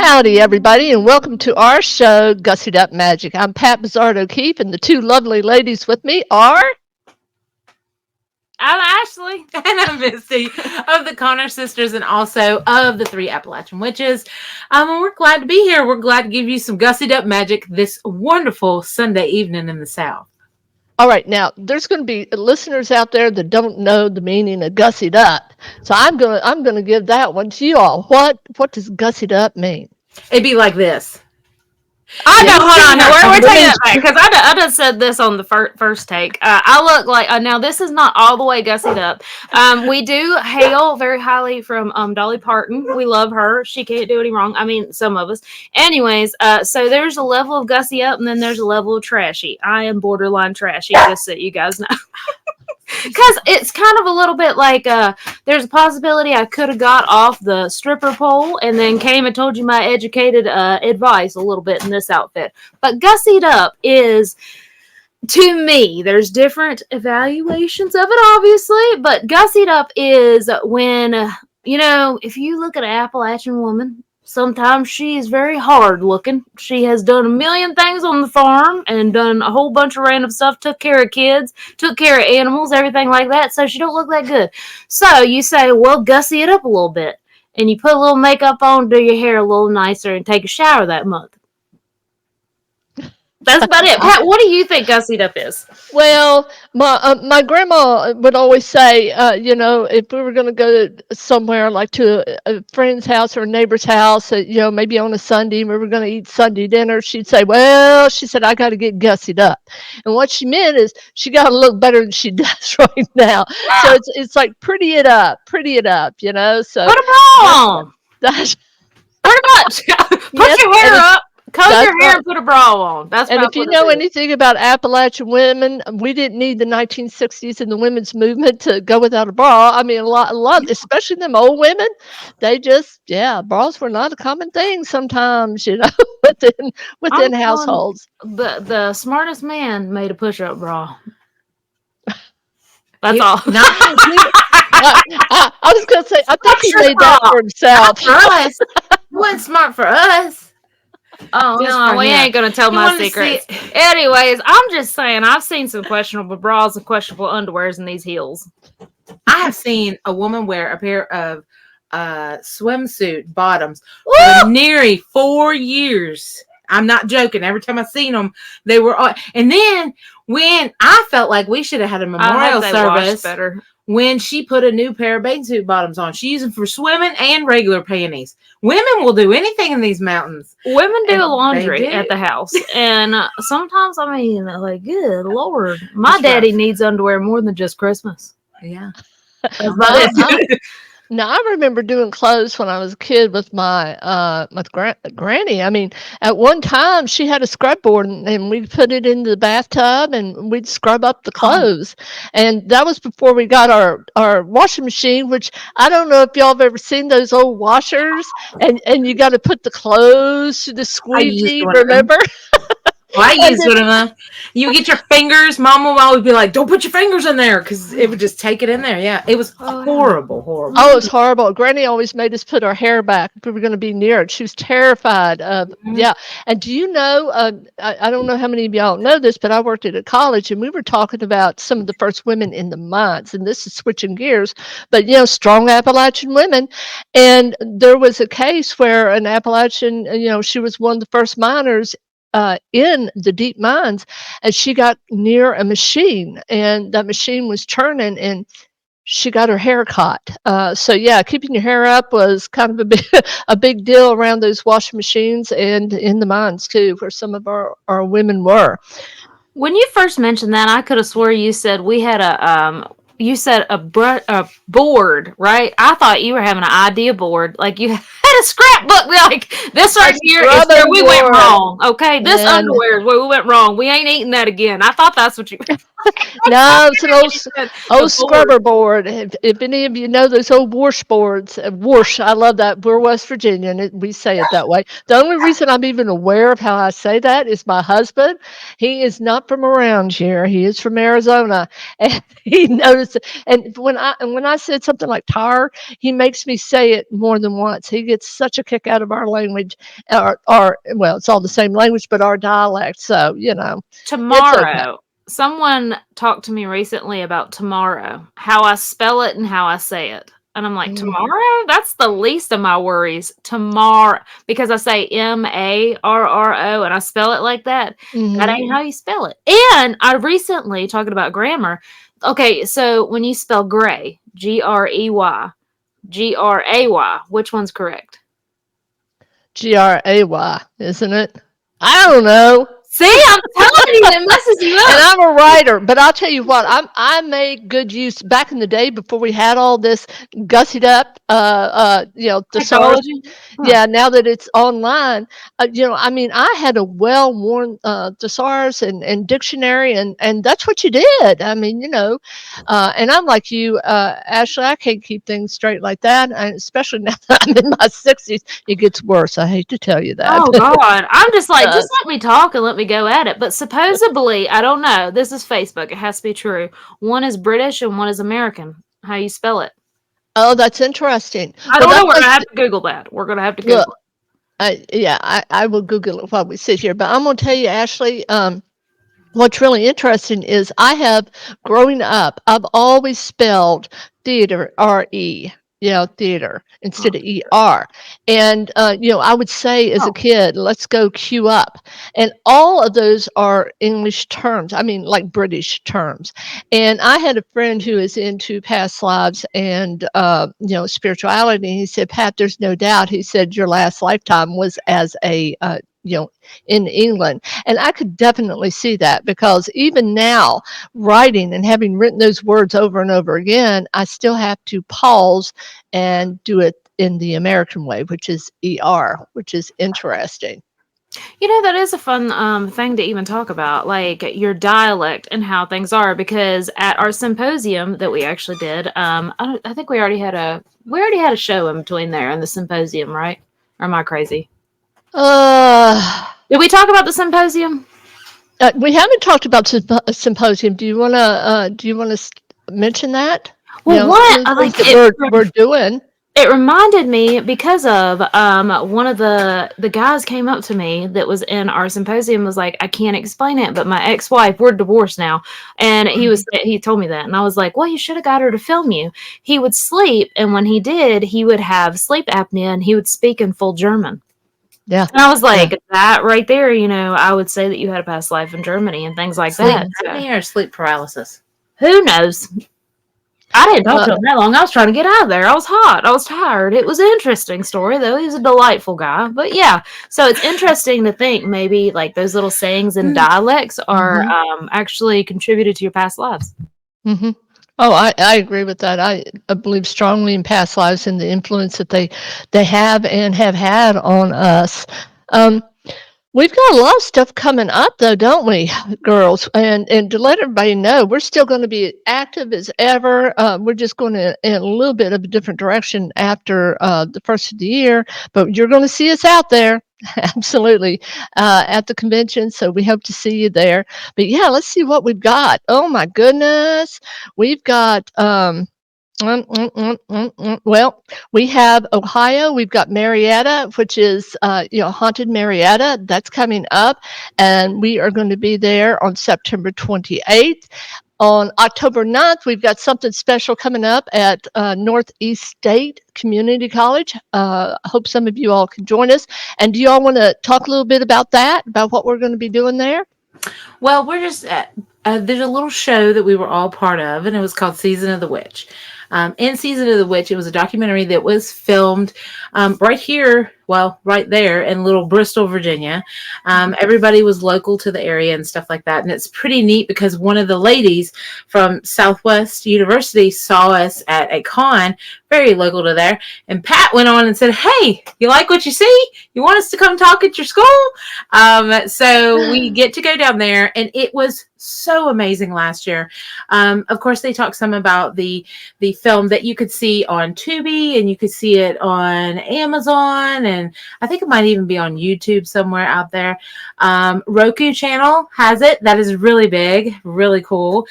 Howdy, everybody, and welcome to our show, Gussied Up Magic. I'm Pat Bizarre O'Keefe, and the two lovely ladies with me are. I'm Ashley, and I'm Missy of the Connor Sisters and also of the Three Appalachian Witches. And we're glad to be here. We're glad to give you some gussied up magic this wonderful Sunday evening in the South. All right, now there's going to be listeners out there that don't know the meaning of gussied up, so I'm gonna give that one to you all. What does gussied up mean? It'd be like this. I know. Hold on. We're taking Really? it back because I done said this on the first take. I look like now. This is not all the way gussied up. We do hail very highly from Dolly Parton. We love her. She can't do any wrong. I mean, some of us. Anyways, so there's a level of gussy up, and then there's a level of trashy. I am borderline trashy, just so you guys know. Because it's kind of a little bit like there's a possibility I could have got off the stripper pole and then came and told you my educated advice a little bit in this outfit. But gussied up is, to me, there's different evaluations of it, obviously, but gussied up is when, if you look at an Appalachian woman, sometimes she is very hard looking. She has done a million things on the farm and done a whole bunch of random stuff, took care of kids, took care of animals, everything like that. So she don't look that good. So you say, well, gussy it up a little bit. And you put a little makeup on, do your hair a little nicer, and take a shower that month. That's about it. Pat, what do you think gussied up is? Well, my grandma would always say, if we were going to go somewhere like to a friend's house or a neighbor's house, maybe on a Sunday, we were going to eat Sunday dinner, she'd say, well, she said, I got to get gussied up. And what she meant is she got to look better than she does right now. So it's like pretty it up, So put a bra on. That's Pretty much. Put your hair up. Comb your hair and put a bra on. That's and if you know anything about Appalachian women, we didn't need the 1960s and the women's movement to go without a bra. I mean, a lot, especially them old women, they just, bras were not a common thing sometimes, within households. The smartest man made a push-up bra. That's all. I was going to say, I think he made that for himself. For us. It wasn't smart for us. Oh, no, we ain't going to tell my secrets. Anyways, I'm just saying, I've seen some questionable bras and questionable underwears in these heels. I have seen a woman wear a pair of swimsuit bottoms for nearly 4 years. I'm not joking. Every time I seen them, they were all. And then when I felt like we should have had a memorial service, when she put a new pair of bathing suit bottoms on, she used them for swimming and regular panties. Women will do anything in these mountains. Women do laundry at the house. And sometimes, like, good Lord. My daddy needs underwear more than just Christmas. Yeah. That's about it. Now, I remember doing clothes when I was a kid with my granny. I mean, at one time, she had a scrub board, and we'd put it in the bathtub, and we'd scrub up the clothes. And that was before we got our washing machine, which I don't know if y'all have ever seen those old washers, and you got to put the clothes to the squeegee, remember? Well, I used one of them. You get your fingers. Mom would always be like, "Don't put your fingers in there," because it would just take it in there. Yeah, it was horrible. Oh, it was horrible. Granny always made us put our hair back if we were going to be near it. She was terrified of, And do you know, I don't know how many of y'all know this, but I worked at a college, and we were talking about some of the first women in the mines, and this is switching gears, but, strong Appalachian women. And there was a case where an Appalachian, she was one of the first miners in the deep mines, and she got near a machine, and that machine was turning, and she got her hair caught. So keeping your hair up was kind of a big deal around those washing machines and in the mines too, where some of our women were. When you first mentioned that, I could have swore you said we had a board, right? I thought you were having an idea board, like you had a scrapbook. Like, this right here is where we went wrong. Okay, this underwear is where we went wrong. We ain't eating that again. I thought that's what you. No, it's an old The board. scrubber board. If any of you know those old wash boards, wash, I love that. We're West Virginia, and we say it that way. The only reason I'm even aware of how I say that is my husband. He is not from around here. He is from Arizona, and he noticed it. And when I said something like tar, he makes me say it more than once. He gets such a kick out of our language, our well, it's all the same language, but our dialect. So it's okay. Tomorrow. Someone talked to me recently about tomorrow, how I spell it and how I say it. And I'm like, Mhm. tomorrow? That's the least of my worries. Tomorrow. Because I say Marro and I spell it like that. That Mhm. ain't how you spell it. And I recently, talking about grammar, okay, so when you spell gray, Grey, Gray, which one's correct? Gray, isn't it? I don't know. See, I'm telling you, it messes you And up. I'm a writer, but I'll tell you what, I made good use back in the day before we had all this gussied up, thesaurus. Technology. Huh. Yeah, now that it's online, I mean, I had a well-worn thesaurus and dictionary, and that's what you did. I mean, and I'm like you, Ashley. I can't keep things straight like that, and especially now that I'm in my 60s, it gets worse. I hate to tell you that. Oh God. I'm just like, uh, just let me talk and let me go at it. But supposedly, I don't know. This is Facebook. It has to be true. One is British and one is American. How you spell it? oh, that's interesting. I Well, don't know. that We're gonna must have to Google that. We're gonna have to look. Google it. I will Google it while we sit here. But I'm going to tell you, Ashley, what's really interesting is growing up, I've always spelled theater, R-E, theater, instead of E-R. And, I would say as a Oh, kid, let's go queue up. And all of those are English terms. I mean, like British terms. And I had a friend who is into past lives and, spirituality. And he said, Pat, there's no doubt. He said, your last lifetime was as in England. And I could definitely see that because even now, writing and having written those words over and over again, I still have to pause and do it in the American way, which is ER, which is interesting. that is a fun thing to even talk about, like your dialect and how things are. Because at our symposium that we actually did, I think we already had a show in between there and the symposium, right? Or am I crazy? Uh, Did we talk about the symposium? we haven't talked about symposium. Do you want to mention that? Well, Some what of the I things like that it. we're doing. It reminded me because of one of the guys came up to me that was in our symposium, was like, I can't explain it, but my ex-wife, we're divorced now, and he told me that, and I was like, well, you should have got her to film you. He would sleep, and when he did, he would have sleep apnea, and he would speak in full German. Yeah, And I was yeah. like, that right there, I would say that you had a past life in Germany and things like Sleep that. So, apnea or sleep paralysis? who knows? I didn't talk Well, to him that long. I was trying to get out of there. I was hot. I was tired. It was an interesting story, though. He was a delightful guy. But yeah, so it's interesting to think maybe like those little sayings and dialects are mhm, actually contributed to your past lives. mhm. Oh, I agree with that. I believe strongly in past lives and the influence that they have and have had on us. Um, We've got a lot of stuff coming up, though, don't we, girls? And to let everybody know, we're still going to be active as ever. We're just going to in a little bit of a different direction after the first of the year, but you're going to see us out there. Absolutely, at the convention. So we hope to see you there. But yeah, let's see what we've got. Oh my goodness, we've got. Well, we have Ohio. We've got Marietta, which is Haunted Marietta. That's coming up, and we are going to be there on September 28th. On October 9th, we've got something special coming up at Northeast State Community College. I hope some of you all can join us. And do you all want to talk a little bit about that, about what we're going to be doing there? Well, we're just there's a little show that we were all part of, and it was called Season of the Witch. In Season of the Witch, it was a documentary that was filmed right here well, right there in little Bristol, Virginia. Everybody was local to the area and stuff like that. And it's pretty neat because one of the ladies from Southwest University saw us at a con very local to there. And Pat went on and said, "Hey, you like what you see? You want us to come talk at your school?" So we get to go down there, and it was so amazing last year. Of course, they talked some about the film that you could see on Tubi, and you could see it on Amazon, and I think it might even be on YouTube somewhere out there. Roku channel has it. That is really big, really cool.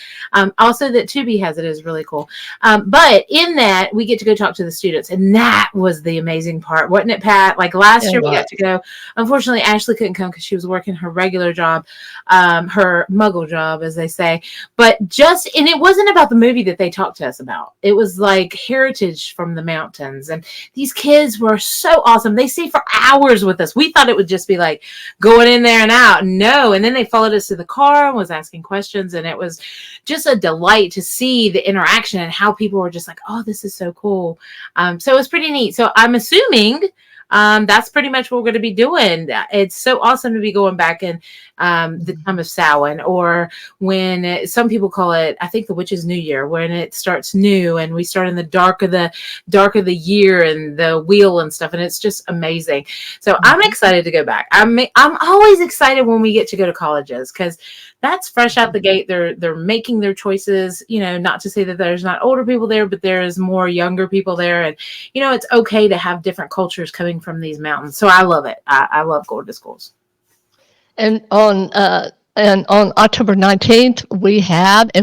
Also, that Tubi has it is really cool. But in that, we get to go talk to the students, and that was the amazing part, wasn't it, Pat? Like last year, we got to go. Unfortunately, Ashley couldn't come because she was working her regular job, her muggle job, as they say. But and it wasn't about the movie that they talked to us about. It was like heritage from the mountains, and these kids were so awesome. They stayed for hours with us. We thought it would just be like going in there and out. No, and then they followed us to the car and was asking questions, and it was just a delight to see the interaction and how people were just like, "Oh, this is so cool." So it was pretty neat. So I'm assuming that's pretty much what we're going to be doing. It's so awesome to be going back in the time of Samhain, or when some people call it, I think, the Witch's New Year, when it starts new and we start in the dark of the year and the wheel and stuff, and it's just amazing. So I'm excited to go back. I'm always excited when we get to go to colleges, because that's fresh out the gate. They're making their choices. Not to say that there's not older people there, but there's more younger people there, and it's okay to have different cultures coming from these mountains. So I love it. I love going to schools. And on October 19th,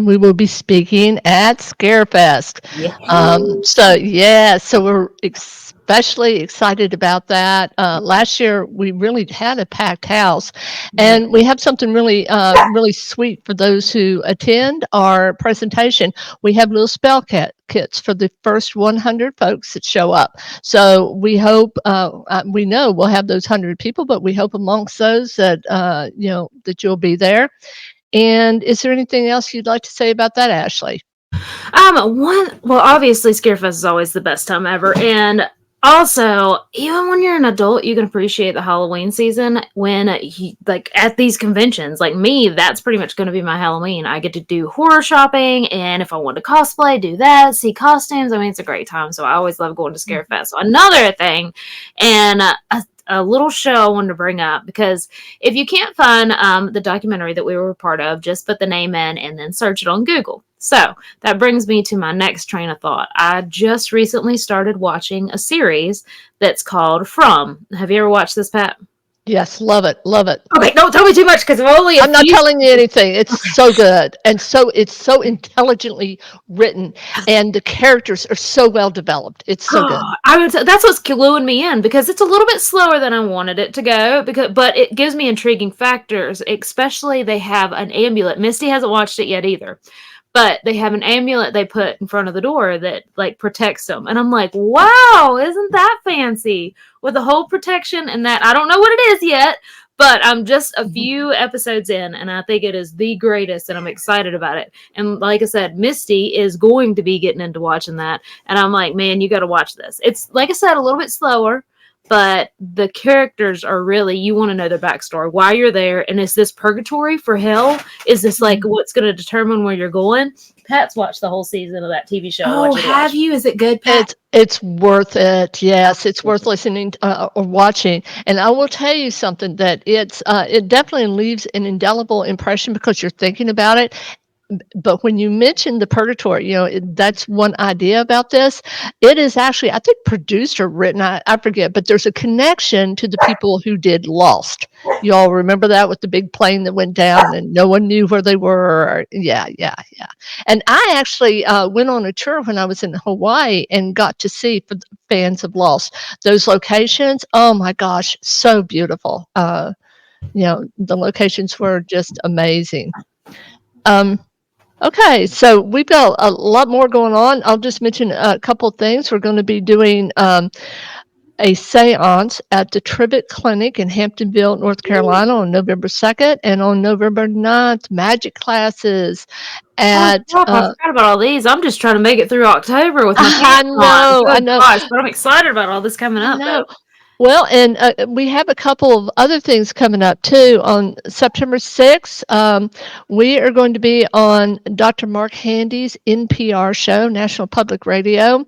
we will be speaking at Scarefest. Yeah. So we're especially excited about that. Last year, we really had a packed house, and we have something really, really sweet for those who attend our presentation. We have little spell kits for the first 100 folks that show up. So we hope, we know we'll have those 100 people, but we hope amongst those that, that you'll be there. And is there anything else you'd like to say about that, Ashley? Obviously Scarefest is always the best time ever. And also, even when you're an adult, you can appreciate the Halloween season when, at these conventions. Like me, that's pretty much going to be my Halloween. I get to do horror shopping, and if I want to cosplay, do that, see costumes. I mean, it's a great time, so I always love going to Scarefest. So another thing, and a little show I wanted to bring up, because if you can't find the documentary that we were a part of, just put the name in and then search it on Google. So that brings me to my next train of thought. I just recently started watching a series that's called From. Have you ever watched this, Pat? Yes, love it. Okay, don't tell me too much, because I'm not telling you anything. It's so good, and it's so intelligently written, and the characters are so well developed. It's so good. That's what's gluing me in, because it's a little bit slower than I wanted it to go, but it gives me intriguing factors. Especially, they have an amulet. Misty hasn't watched it yet either. But they have an amulet they put in front of the door that protects them. And I'm like, wow, isn't that fancy? With the whole protection and that. I don't know what it is yet, but I'm just a few episodes in, and I think it is the greatest, and I'm excited about it. And like I said, Misty is going to be getting into watching that. And I'm like, man, you got to watch this. It's, like I said, a little bit slower, but the characters are really, you want to know their backstory, why you're there, and is this purgatory for hell? Is this what's going to determine where you're going? Pat's watched the whole season of that TV show. Oh, have you? Is it good, Pat? It's worth it. Yes, it's worth listening or watching. And I will tell you something, that it definitely leaves an indelible impression because you're thinking about it. But when you mention the purgatory, that's one idea about this. It is actually, I think, produced or written, I forget, but there's a connection to the people who did Lost. You all remember that, with the big plane that went down and no one knew where they were? Yeah. And I actually went on a tour when I was in Hawaii and got to see, for the fans of Lost, those locations. Oh my gosh, so beautiful. The locations were just amazing. Okay, so we've got a lot more going on. I'll just mention a couple of things. We're going to be doing a seance at the Tribbett Clinic in Hamptonville, North Carolina on November 2nd, and on November 9th, Magic classes at... I forgot about all these. I'm just trying to make it through October with my I know. Gosh, but I'm excited about all this coming up. Well, and we have a couple of other things coming up too. On September 6th, we are going to be on Dr. Mark Handy's NPR show, National Public Radio.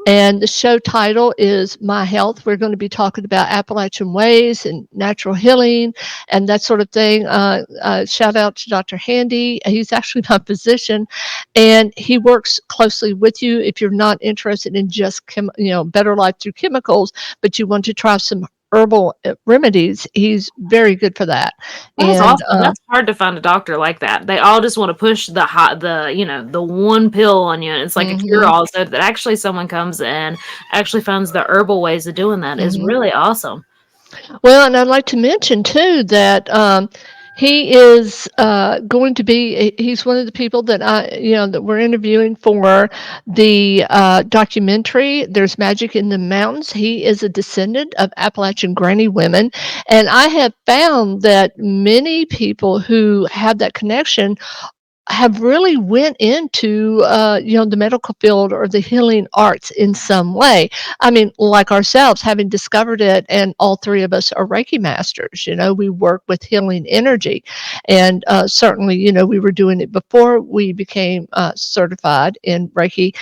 And the show title is My Health. We're going to be talking about Appalachian ways and natural healing and that sort of thing. Shout out to Dr. Handy. He's actually my physician, and he works closely with you if you're not interested in just, better life through chemicals, but you want to try some herbal remedies. He's very good for that. That's And awesome. That's hard to find a doctor like that. They all just want to push the one pill on you. And it's like a cure all. So that actually someone comes in, actually finds the herbal ways of doing that is really awesome. Well, and I'd like to mention too that he is going to be. He's one of the people that that we're interviewing for the documentary. There's Magic in the Mountains. He is a descendant of Appalachian granny women, and I have found that many people who have that connection have really went into the medical field or the healing arts in some way. I mean, like ourselves, having discovered it, and all three of us are Reiki masters. We work with healing energy, and certainly, we were doing it before we became certified in Reiki,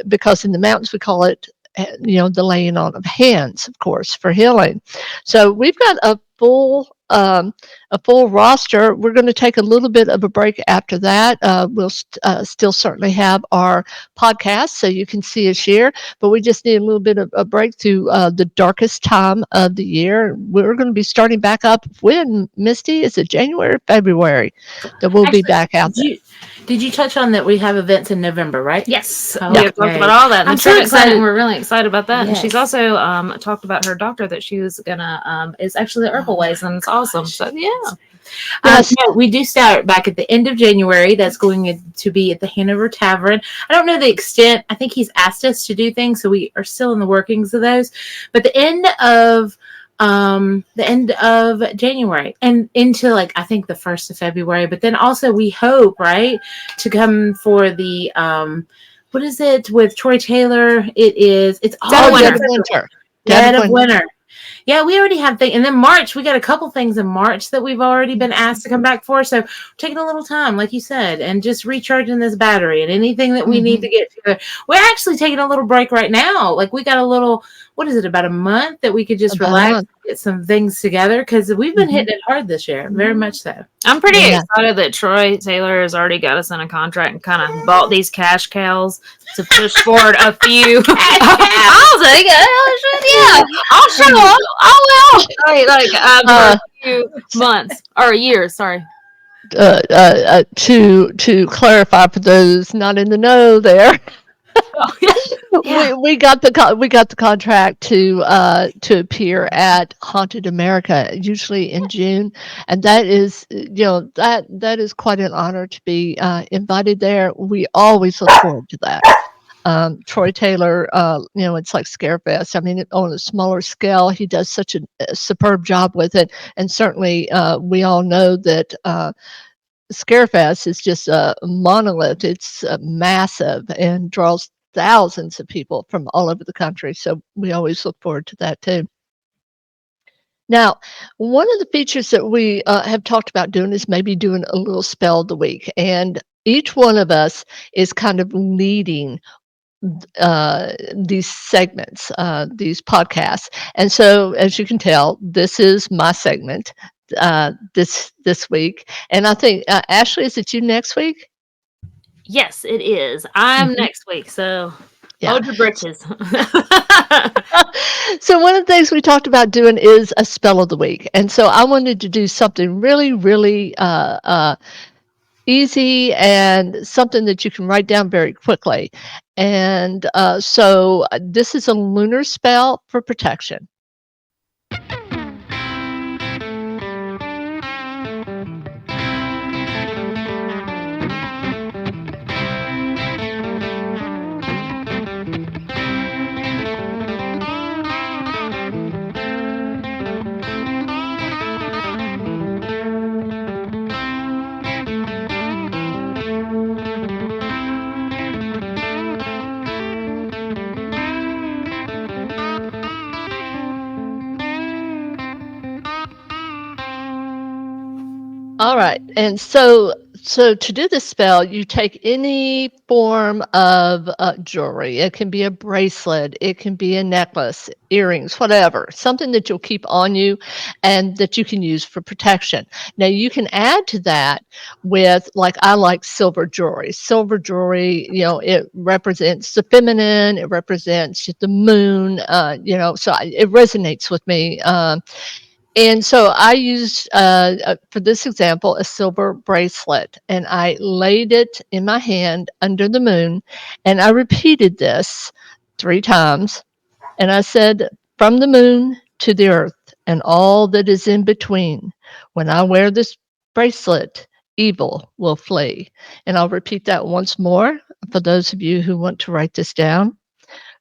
because in the mountains we call it the laying on of hands, of course, for healing. So we've got a full roster. We're going to take a little bit of a break after that. We'll still certainly have our podcast, so you can see us here, but we just need a little bit of a break through the darkest time of the year. We're going to be starting back up when, Misty? Is it January or February that we'll be back out there? Did you touch on that we have events in November, right? Yes. Okay. We have talked about all that. I'm so excited. We're really excited about that. Yes. And she's also talked about her doctor that she was gonna is actually the herbal ways, and it's awesome. So yeah. Yes. We do start back at the end of January. That's going to be at the Hanover Tavern. I don't know the extent. I think he's asked us to do things, so we are still in the workings of those. But the end of January and into I think the 1st of February, but then also we hope, right, to come for the what is it with Troy Taylor? It's all Dead of Winter. Dead of Winter. Yeah, we already have things. And then March, we got a couple things in March that we've already been asked to come back for. So we're taking a little time, like you said, and just recharging this battery and anything that we need to get together. We're actually taking a little break right now. We got a little, what is it, about a month that we could just relax, get some things together, because we've been hitting it hard this year, very much so. I'm pretty excited that Troy Taylor has already got us in a contract and kind of bought these cash cows to push forward a few. I'll take it. Yeah, I'll show up. I will. For a few months or years. Sorry. To clarify for those not in the know, there. We got the contract to appear at Haunted America, usually in June, and that is that is quite an honor to be invited there. We always look forward to that. Troy Taylor, it's like Scarefest. I mean, on a smaller scale, he does such a superb job with it, and certainly we all know that. Scarefest is just a monolith. It's massive and draws thousands of people from all over the country. So we always look forward to that too. Now, one of the features that we have talked about doing is maybe doing a little spell of the week. And each one of us is kind of leading these segments, these podcasts. And so, as you can tell, this is my segment this week. And I think, Ashley, is it you next week? Yes, it is. I'm next week, so hold your britches. So one of the things we talked about doing is a spell of the week. And so I wanted to do something really, really easy and something that you can write down very quickly. And so this is a lunar spell for protection. All right. And so to do this spell, you take any form of jewelry. It can be a bracelet, it can be a necklace, earrings, whatever, something that you'll keep on you and that you can use for protection. Now, you can add to that with, like, I like silver jewelry. Silver jewelry, it represents the feminine, it represents the moon, so it resonates with me. And so I used, for this example, a silver bracelet, and I laid it in my hand under the moon, and I repeated this 3 times, and I said, "From the moon to the earth and all that is in between, when I wear this bracelet, evil will flee." And I'll repeat that once more for those of you who want to write this down.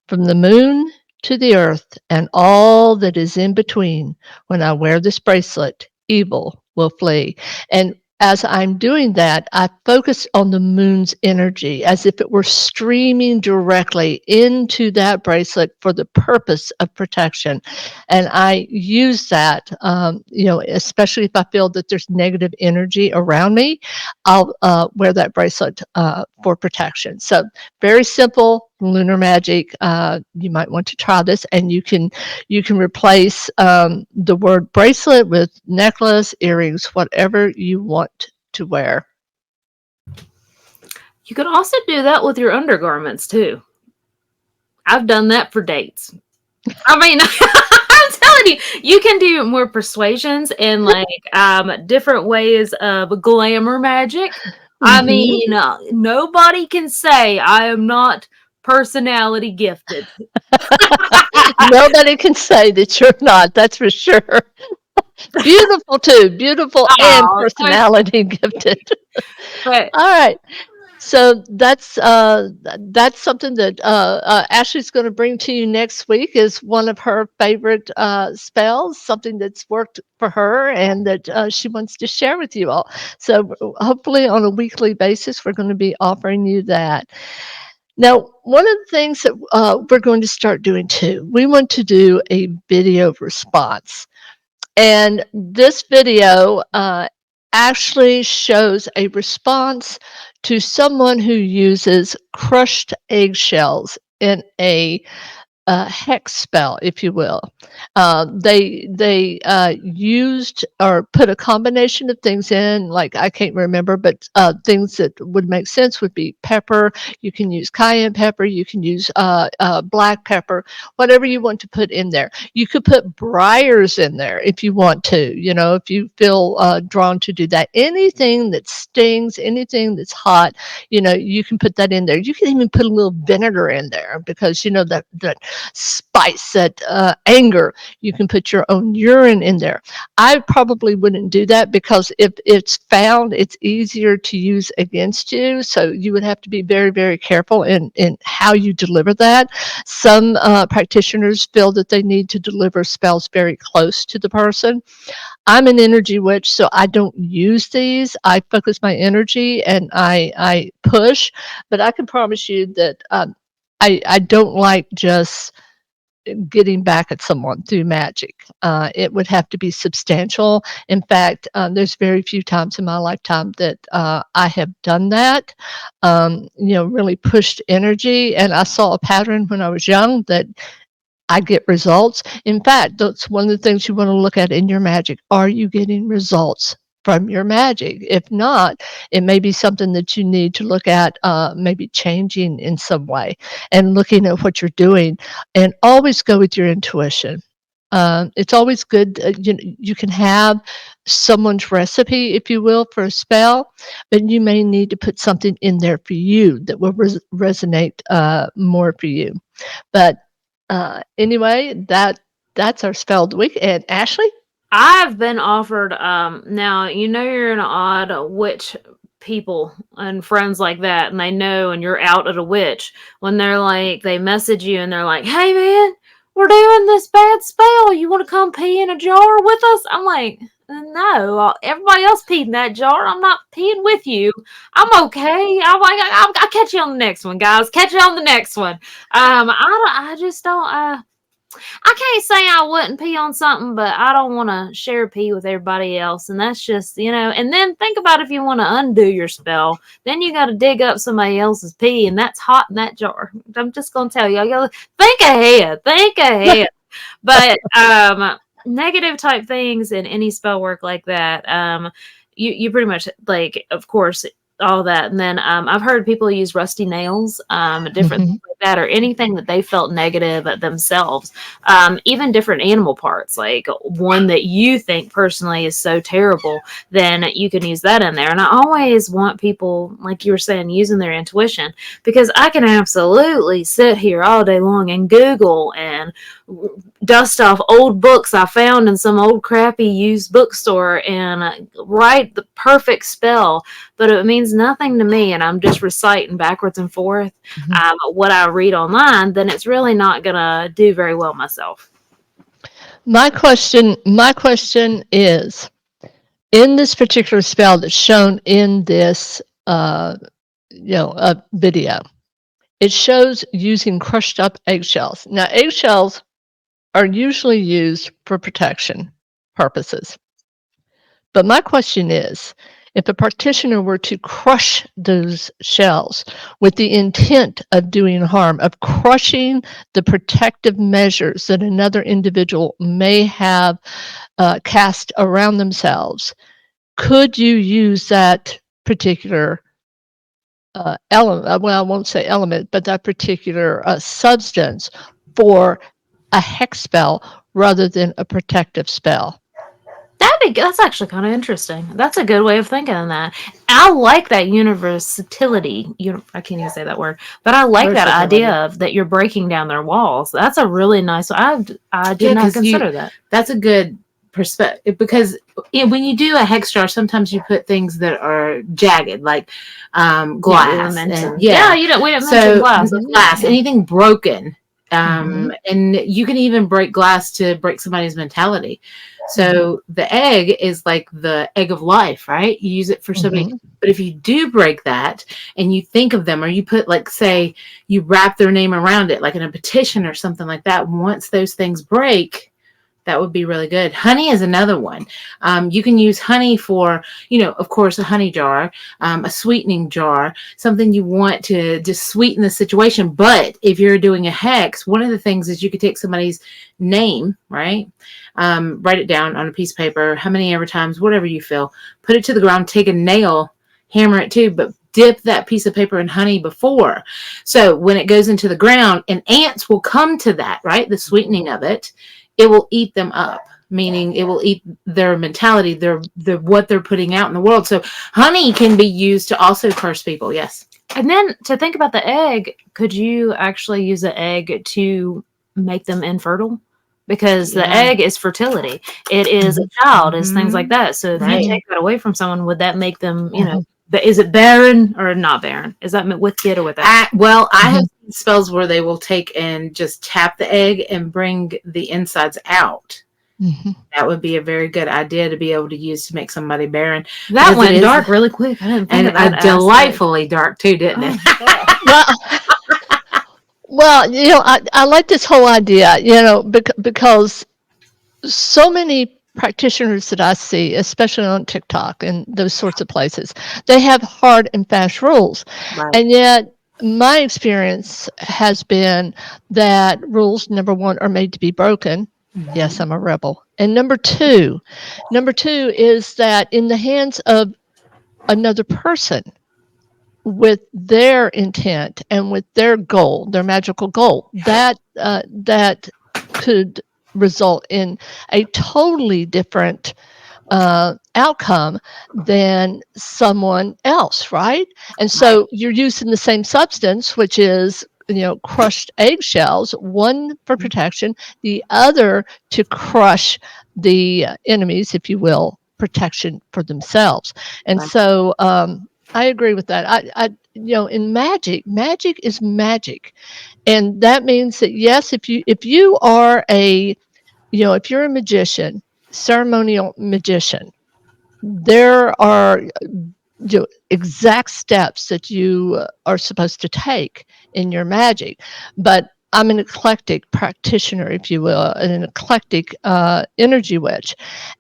From the moon to the earth and all that is in between, when I wear this bracelet, evil will flee. And as I'm doing that, I focus on the moon's energy as if it were streaming directly into that bracelet for the purpose of protection. And I use that, especially if I feel that there's negative energy around me, I'll wear that bracelet for protection. So very simple lunar magic. You might want to try this, and you can replace the word bracelet with necklace, earrings, whatever you want to wear. You could also do that with your undergarments too. I've done that for dates. I mean, I'm telling you, you can do more persuasions and different ways of glamour magic. I mean, nobody can say I am not personality gifted. Nobody can say that you're not. That's for sure. Beautiful too, beautiful and personality gifted. But all right. So that's something that Ashley's going to bring to you next week, is one of her favorite spells, something that's worked for her and that she wants to share with you all. So hopefully on a weekly basis, we're going to be offering you that. Now, one of the things that we're going to start doing too, we want to do a video response. And this video actually shows a response to someone who uses crushed eggshells in a hex spell, if you will. They used or put a combination of things in, like I can't remember, but things that would make sense would be pepper. You can use cayenne pepper. You can use black pepper, whatever you want to put in there. You could put briars in there if you want to, if you feel drawn to do that. Anything that stings, anything that's hot, you can put that in there. You can even put a little vinegar in there because, that spice, that anger. You can put your own urine in there. I probably wouldn't do that because if it's found, it's easier to use against you. So you would have to be very, very careful in how you deliver that. Some practitioners feel that they need to deliver spells very close to the person. I'm an energy witch, so I don't use these. I focus my energy and I push, but I can promise you that I don't like just getting back at someone through magic. It would have to be substantial. In fact, there's very few times in my lifetime that I have done that, really pushed energy. And I saw a pattern when I was young that I get results. In fact, that's one of the things you want to look at in your magic. Are you getting results from your magic? If not, it may be something that you need to look at, maybe changing in some way and looking at what you're doing, and always go with your intuition. It's always good. You can have someone's recipe, if you will, for a spell, but you may need to put something in there for you that will resonate more for you. But anyway, that's our spell of the week. And Ashley? I've been offered, now, you're in an odd witch people and friends like that, and they know, and you're out at a witch, when they message you and they're like, hey man, we're doing this bad spell. You want to come pee in a jar with us? I'm like, no, everybody else peed in that jar. I'm not peeing with you. I'm okay. I'm like, I'll catch you on the next one, guys. Catch you on the next one. I just don't, I can't say I wouldn't pee on something, but I don't want to share pee with everybody else. And that's just, and then think about if you want to undo your spell, then you got to dig up somebody else's pee, and that's hot in that jar. I'm just going to tell you, I gotta think ahead. But negative type things in any spell work like that, you pretty much, like, of course, all that. And then I've heard people use rusty nails, different things like that, or anything that they felt negative at themselves. Even different animal parts, like one that you think personally is so terrible, then you can use that in there. And I always want people, like you were saying, using their intuition, because I can absolutely sit here all day long and Google and dust off old books I found in some old crappy used bookstore and write the perfect spell, but it means nothing to me, and I'm just reciting backwards and forth what I read online, then it's really not gonna do very well myself. My question is, in this particular spell that's shown in this video, it shows using crushed up eggshells. Now, eggshells are usually used for protection purposes. But my question is, if a practitioner were to crush those shells with the intent of doing harm, of crushing the protective measures that another individual may have cast around themselves, could you use that particular element, well, I won't say element, but that particular substance for a hex spell rather than a protective spell? That's actually kind of interesting. That's a good way of thinking of that. I like that versatility. I can't even say that word, but I like that idea of that you're breaking down their walls. That's a really nice. I did not consider that. That's a good perspective, because when you do a hex jar, sometimes you put things that are jagged, like glass. We didn't mention glass. Glass, anything broken. And you can even break glass to break somebody's mentality. So the egg is like the egg of life, right? You use it for somebody. But if you do break that and you think of them, or you put, like, say you wrap their name around it, like in a petition or something like that, once those things break, that would be really good. Honey is another one. You can use honey for, of course, a honey jar, a sweetening jar, something you want to just sweeten the situation. But if you're doing a hex, one of the things is you could take somebody's name, right? Write it down on a piece of paper, how many ever times, whatever you feel, put it to the ground, take a nail, hammer it too, but dip that piece of paper in honey before. So when it goes into the ground, and ants will come to that, right? The sweetening of it. It will eat them up, meaning it will eat their mentality, their what they're putting out in the world. So honey can be used to also curse people. Yes. And then to think about the egg, could you actually use the egg to make them infertile? Because the egg is fertility. It is a child, is things like that. So if you take that away from someone, would that make them, is it barren or not barren? Is that with kid or without? I have spells where they will take and just tap the egg and bring the insides out. That would be a very good idea to be able to use to make somebody barren. That went dark really quick. I didn't think of that. Delightfully dark too, didn't it? Well, I like this whole idea, because so many practitioners that I see, especially on TikTok and those sorts of places, they have hard and fast rules. Right. And yet my experience has been that rules, number one, are made to be broken. Yes, I'm a rebel. And number two is that in the hands of another person, with their intent and with their goal, their magical goal, that could result in a totally different outcome than someone else, right? And so you're using the same substance, which is crushed eggshells, one for protection, the other to crush the enemies, if you will, protection for themselves. And so I agree with that. In magic is magic. And that means that, yes, if you are if you're a magician, ceremonial magician, there are exact steps that you are supposed to take in your magic. But I'm an eclectic practitioner, if you will, an eclectic energy witch.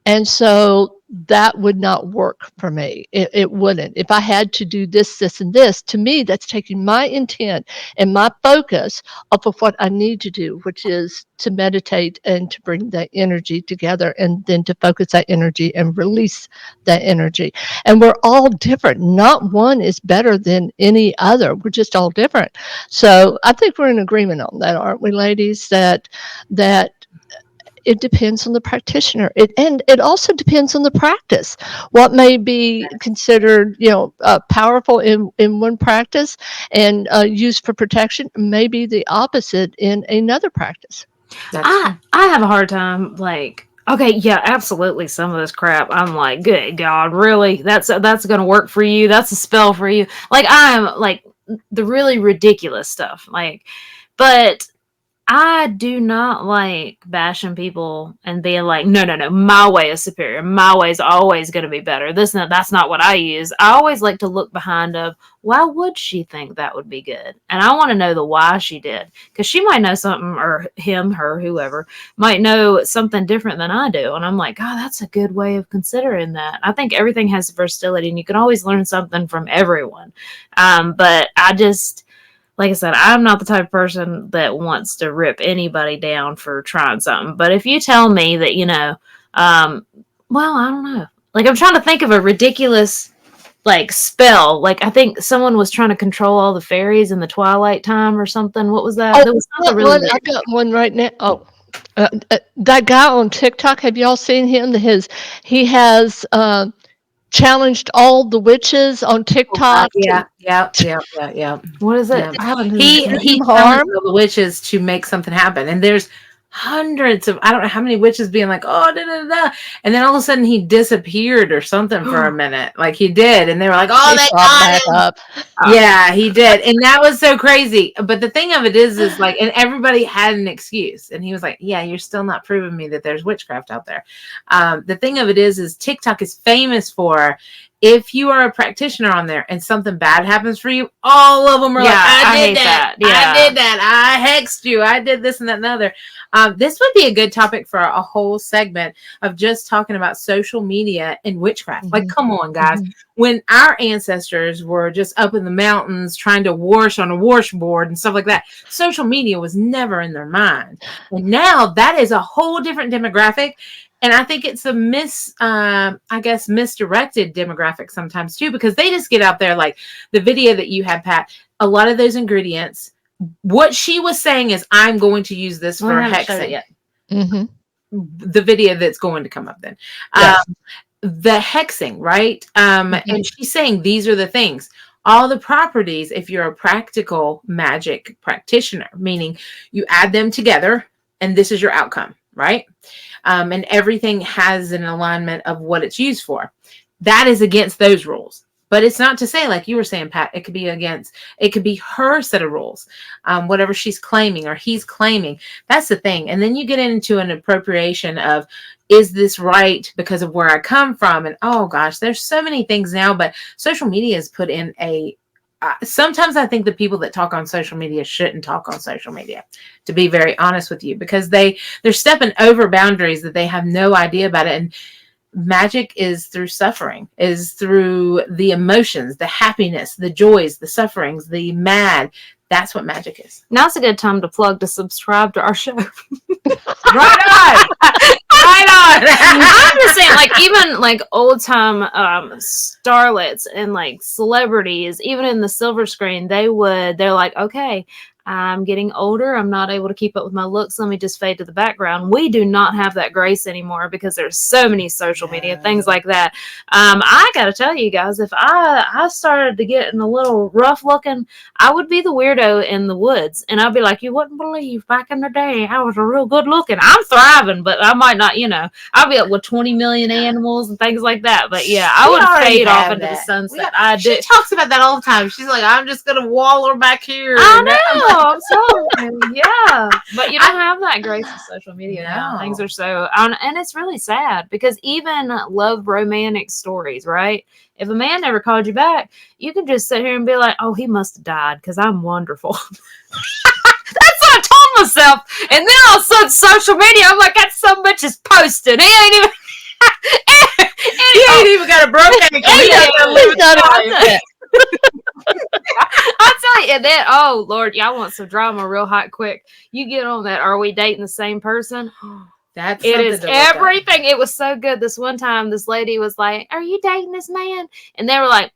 And so that would not work for me. It wouldn't. If I had to do this, this, and this, to me, that's taking my intent and my focus off of what I need to do, which is to meditate and to bring that energy together and then to focus that energy and release that energy. And we're all different. Not one is better than any other. We're just all different. So I think we're in agreement on that, aren't we, ladies? That it depends on the practitioner. And it also depends on the practice. What may be considered, powerful in one practice and used for protection may be the opposite in another practice. I have a hard time, like, okay, yeah, absolutely. Some of this crap, I'm like, good God, really? That's going to work for you? That's a spell for you? Like, I'm like the really ridiculous stuff. Like, but I do not like bashing people and being like, no, my way is superior. My way is always going to be better. That's not what I use. I always like to look behind of, why would she think that would be good? And I want to know the why she did. Because she might know something, or him, her, whoever, might know something different than I do. And I'm like, oh, that's a good way of considering that. I think everything has versatility, and you can always learn something from everyone. But I just... like I said, I'm not the type of person that wants to rip anybody down for trying something. But if you tell me that, well, I don't know. Like, I'm trying to think of a ridiculous, like, spell. Like, I think someone was trying to control all the fairies in the twilight time or something. What was that? Oh, There was something really weird. I got one right now. Oh, that guy on TikTok, have y'all seen him? He has challenged all the witches on TikTok. Yeah. What is it? Yeah. I haven't He harm challenged all the witches to make something happen, and there's hundreds of, I don't know how many witches being like, oh, da, da, da. And then all of a sudden he disappeared or something for a minute. Like he did. And they were like, oh, they got him. Up. Yeah, he did. And that was so crazy. But the thing of it is like, and everybody had an excuse. And he was like, yeah, you're still not proving me that there's witchcraft out there. The thing of it is TikTok is famous for, if you are a practitioner on there and something bad happens for you, all of them are like, I did that. Yeah. I did that. I hexed you. I did this and that and the other. This would be a good topic for a whole segment of just talking about social media and witchcraft. Like, come on, guys. When our ancestors were just up in the mountains trying to wash on a washboard and stuff like that, social media was never in their mind. And now that is a whole different demographic. And I think it's a misdirected demographic sometimes too, because they just get out there, like the video that you had, Pat, a lot of those ingredients. What she was saying is, I'm going to use this for hexing. Yet. The video that's going to come up then. Yes. The hexing, right? And she's saying these are the things. All the properties, if you're a practical magic practitioner, meaning you add them together and this is your outcome, right? And everything has an alignment of what it's used for. That is against those rules. But it's not to say, like you were saying, Pat, it could be her set of rules, whatever she's claiming or he's claiming. That's the thing. And then you get into an appropriation of, is this right because of where I come from? And oh gosh, there's so many things now, but social media is put in sometimes I think the people that talk on social media shouldn't talk on social media, to be very honest with you, because they're stepping over boundaries that they have no idea about it. And magic is through suffering, is through the emotions, the happiness, the joys, the sufferings, the mad. That's what magic is. Now's a good time to plug to subscribe to our show. Right on. Right on. I'm just saying, like, even like old time starlets and like celebrities, even in the silver screen, they're like, okay, I'm getting older. I'm not able to keep up with my looks. Let me just fade to the background. We do not have that grace anymore because there's so many social media, things like that. I got to tell you guys, if I started to get a little rough looking, I would be the weirdo in the woods. And I'd be like, you wouldn't believe back in the day, I was a real good looking. I'm thriving, but I might not, I'll be up with 20 million animals and things like that. But yeah, I would fade off into the sunset. She talks about that all the time. She's like, I'm just going to waller back here. I know. I'm sorry. Yeah. But you don't have that grace of social media now. Things are so, and it's really sad because even love romantic stories, right? If a man never called you back, you can just sit here and be like, oh, he must have died because I'm wonderful. That's what I told myself. And then all of a sudden, social media, I'm like, that so much is posted. He ain't even. He ain't even got a broken ankle. He He's I'll tell you, and then, oh Lord, y'all want some drama real hot quick. You get on that, are we dating the same person? That's it is everything. It was so good. This one time, this lady was like, are you dating this man? And they were like,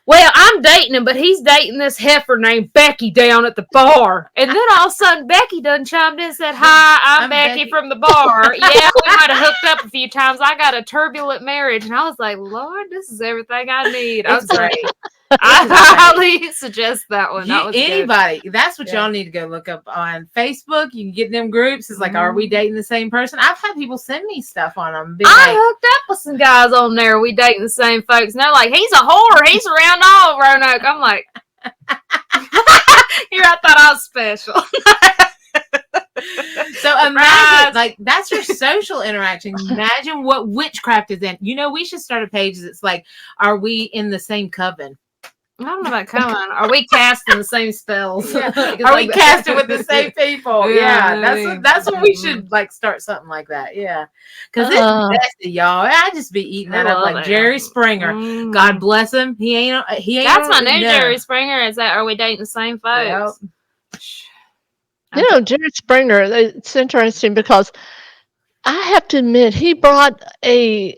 well, I'm dating him, but he's dating this heifer named Becky down at the bar. And then all of a sudden, Becky done chimed in and said, hi, I'm Becky from the bar. Yeah, we might have hooked up a few times. I got a turbulent marriage. And I was like, Lord, this is everything I need. I was great. I highly suggest that one. That was anybody. Good. That's what y'all need to go look up on Facebook. You can get in them groups. It's like, are we dating the same person? I've had people send me stuff on them. I hooked up with some guys on there. We dating the same folks. And they're like, he's a whore. He's around all Roanoke. I'm like, here, I thought I was special. So imagine, like, that's your social interaction. Imagine what witchcraft is in. You know, we should start a page that's like, are we in the same coven? I don't know about coming. Are we casting the same spells? Yeah. Are we casting with the same people? Yeah, that's what we should like start something like that. Yeah, because it's nasty, y'all. I just be eating that up like Jerry Springer. God bless him. He ain't. That's my new Jerry Springer. Is that are we dating the same folks? Yep. You know, Jerry Springer. It's interesting because I have to admit he brought a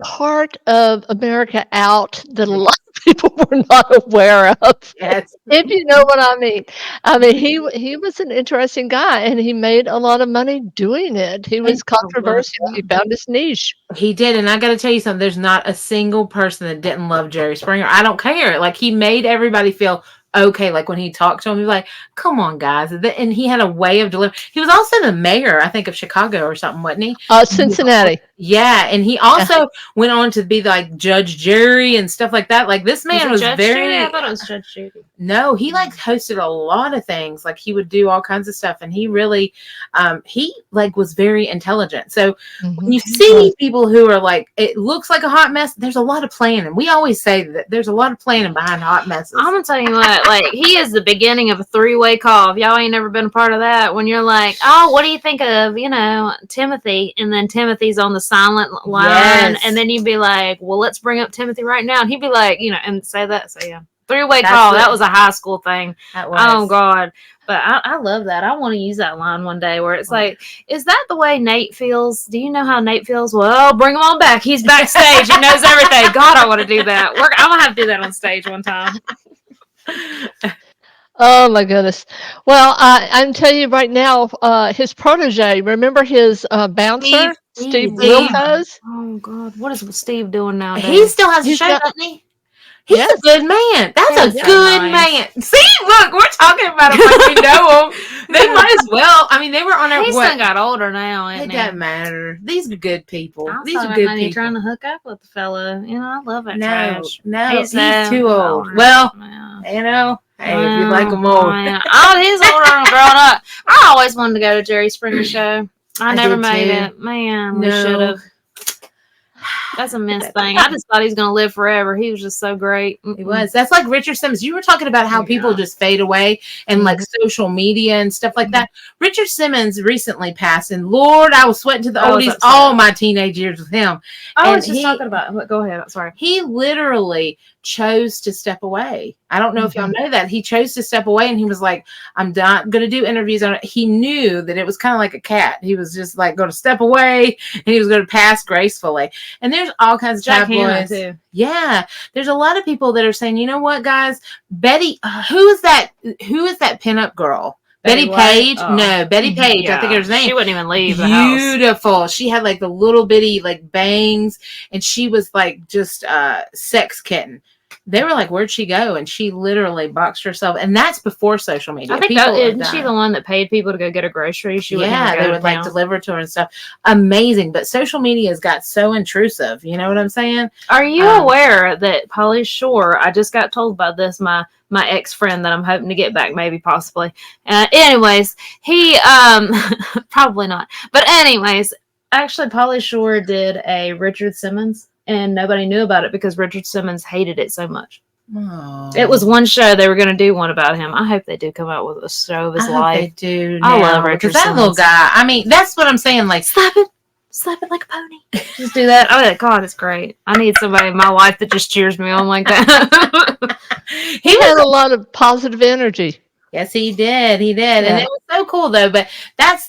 part of America out that a lot of people were not aware of. Yes. If you know what I mean. I mean, he was an interesting guy, and he made a lot of money doing it. He was controversial. He found his niche. He did, and I got to tell you something. There's not a single person that didn't love Jerry Springer. I don't care. Like, he made everybody feel okay. Like, when he talked to him, he was like, come on, guys. And he had a way of delivering. He was also the mayor, I think, of Chicago or something, wasn't he? Cincinnati. Yeah, and he also went on to be like Judge Jury and stuff like that. Like, this man was very. Judy? I thought it was Judge Judy. No, he like hosted a lot of things. Like, he would do all kinds of stuff, and he really, he like was very intelligent. So when you see people who are like, it looks like a hot mess, there's a lot of planning. We always say that there's a lot of planning behind hot messes. I'm gonna tell you what, like, he is the beginning of a three-way call. If y'all ain't never been a part of that, when you're like, oh, what do you think of, you know, Timothy? And then Timothy's on the silent line, and then you'd be like, well, let's bring up Timothy right now, and he'd be like, you know, and say that. So yeah, three-way call. That was a high school thing. Oh God, but I love that. I want to use that line one day where it's like, is that the way Nate feels? Do you know how Nate feels? Well, bring him on back. He's backstage. He knows everything. God, I want to do that. I'm gonna have to do that on stage one time. Oh my goodness! Well, I'm telling you right now, his protege. Remember his bouncer, Steve Wilkos? Oh God, what is Steve doing now? He still has a show, doesn't he? He's a good man. That's a good man. See, look, we're talking about him like we know him. They might as well. I mean, they were on our. He's still got older now. It doesn't matter. These are good people. These are good people. Trying to hook up with the fella. You know, I love it. No, he's too old. Well, you know. Hey, if you like them old. Oh, he's older and grown up. I always wanted to go to Jerry Springer show. I never made it. Man, we should have. That's a missed thing. I just thought he was going to live forever. He was just so great. He was. That's like Richard Simmons. You were talking about how people just fade away and like social media and stuff like that. Richard Simmons recently passed, and Lord, I was sweating to the oldies all my teenage years with him. I was just talking about. Go ahead. Sorry. He literally chose to step away. I don't know if y'all know that. He chose to step away, and he was like, I'm not going to do interviews on it. He knew that it was kind of like a cat. He was just like going to step away, and he was going to pass gracefully. And there's all kinds of tabloids. Yeah. There's a lot of people that are saying, you know what, guys? Betty, who is that pinup girl? Betty Page? Oh. No, Betty Page. Yeah. I think her name. She wouldn't even leave the house. Beautiful. She had like the little bitty like bangs, and she was like just sex kitten. They were like, where'd she go? And she literally boxed herself. And that's before social media. I think isn't she the one that paid people to go get her groceries? They would like deliver to her and stuff. Amazing. But social media has got so intrusive. You know what I'm saying? Are you aware that Pauly Shore, I just got told by this, my ex-friend that I'm hoping to get back, maybe, possibly. Anyways, he, probably not. But anyways, actually, Pauly Shore did a Richard Simmons. And nobody knew about it because Richard Simmons hated it so much. Oh. It was one show they were going to do one about him. I hope they do come out with a show of his I life. hope they do. I love now, Richard because that little Simmons. guy. I mean, that's what I'm saying. Like, Slap it like a pony. Just do that. Oh, God, it's great. I need somebody in my life that just cheers me on like that. He had a lot of positive energy. Yes, he did. He did. Yeah. And it was so cool though. But that's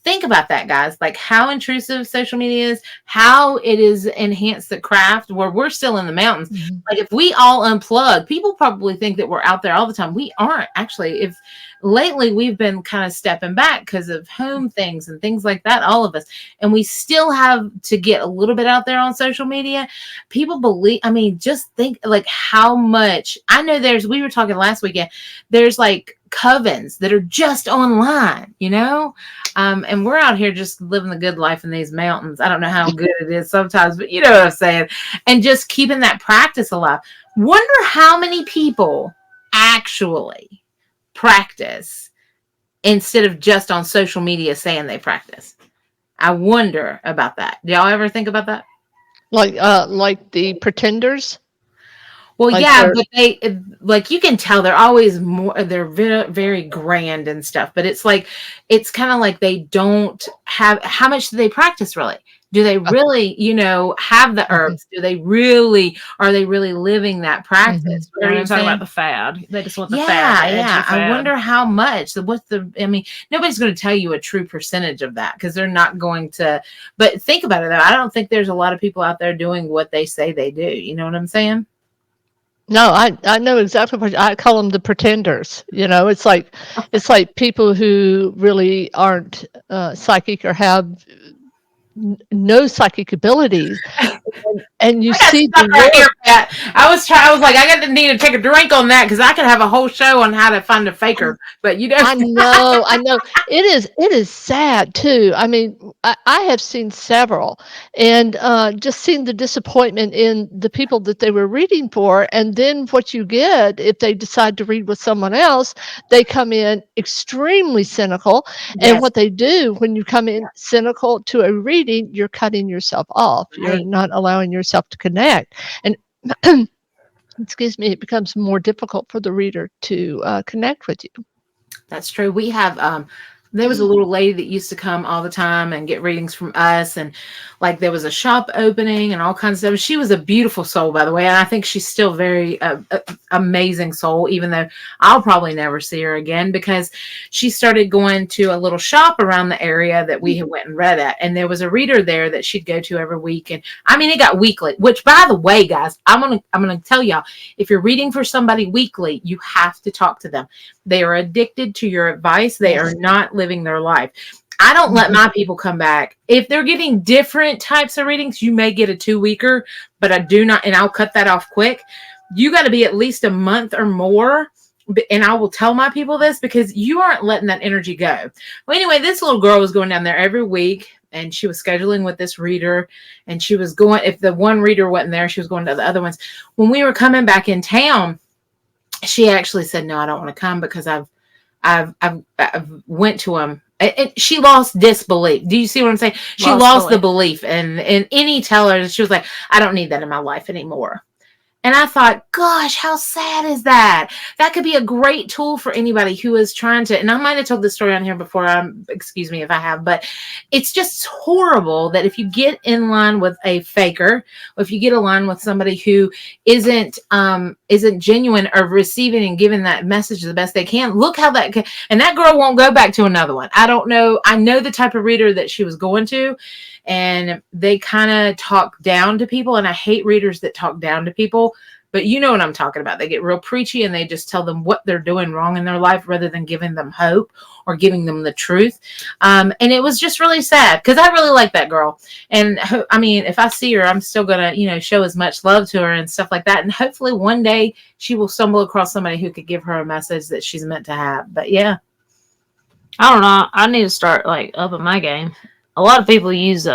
think about that, guys. Like how intrusive social media is, how it is enhanced the craft where we're still in the mountains. Mm-hmm. Like if we all unplug, people probably think that we're out there all the time. We aren't actually. If lately we've been kind of stepping back because of home things and things like that, all of us, and we still have to get a little bit out there on social media. People believe, I mean, just think like how much I know we were talking last weekend, there's like covens that are just online, you know, and we're out here just living the good life in these mountains. I don't know how good it is sometimes, but you know what I'm saying, and just keeping that practice alive. Wonder how many people actually practice instead of just on social media saying they practice. I wonder about that. Do y'all ever think about that? Like the pretenders? Well, Like yeah, but they like you can tell they're always more. They're very, very grand and stuff. But it's like it's kind of like they don't have. How much do they practice? Really? Do they really, you know, have the herbs? Do they really? Are they really living that practice? They're even talking about the fad. They just want the fad. Yeah. Fad. I wonder how much. What's the? I mean, nobody's going to tell you a true percentage of that because they're not going to. But think about it though. I don't think there's a lot of people out there doing what they say they do. You know what I'm saying? No, I know exactly what I call them, the pretenders. You know, it's like people who really aren't psychic or have no psychic abilities, and you see the right here, Pat. I was like, I need to take a drink on that because I could have a whole show on how to find a faker. But you know, I know. It is sad too. I mean, I have seen several, and just seen the disappointment in the people that they were reading for, and then what you get if they decide to read with someone else, they come in extremely cynical, and what they do when you come in cynical to a reading, you're cutting yourself off. Right. You're not allowing yourself to connect, and excuse me, it becomes more difficult for the reader to connect with you. That's true. We have there was a little lady that used to come all the time and get readings from us, and like there was a shop opening and all kinds of stuff. She was a beautiful soul, by the way, and I think she's still very amazing soul, even though I'll probably never see her again because she started going to a little shop around the area that we had went and read at, and there was a reader there that she'd go to every week, and I mean it got weekly. Which, by the way, guys, I'm gonna tell y'all, if you're reading for somebody weekly, you have to talk to them. They are addicted to your advice. They are not living their life. I don't let my people come back. If they're getting different types of readings, you may get a 2-weeker, but I do not, and I'll cut that off quick. You got to be at least a month or more. And I will tell my people this because you aren't letting that energy go. Well, anyway, this little girl was going down there every week and she was scheduling with this reader and she was going, if the one reader wasn't there, she was going to the other ones. When we were coming back in town, she actually said, no, I don't want to come because I've went to him. And she lost disbelief. Do you see what I'm saying? She lost the belief in any teller. She was like, I don't need that in my life anymore. And I thought, gosh, how sad is that? That could be a great tool for anybody who is trying to, and I might have told this story on here before, excuse me if I have, but it's just horrible that if you get in line with a faker, or if you get in line with somebody who isn't genuine or receiving and giving that message the best they can, look how that can, and that girl won't go back to another one. I don't know. I know the type of reader that she was going to, and they kind of talk down to people. And I hate readers that talk down to people, but you know what I'm talking about. They get real preachy and they just tell them what they're doing wrong in their life rather than giving them hope or giving them the truth. And it was just really sad because I really like that girl. And I mean, if I see her, I'm still going to, show as much love to her and stuff like that. And hopefully one day she will stumble across somebody who could give her a message that she's meant to have. But yeah. I don't know. I need to start upping my game. A lot of people use,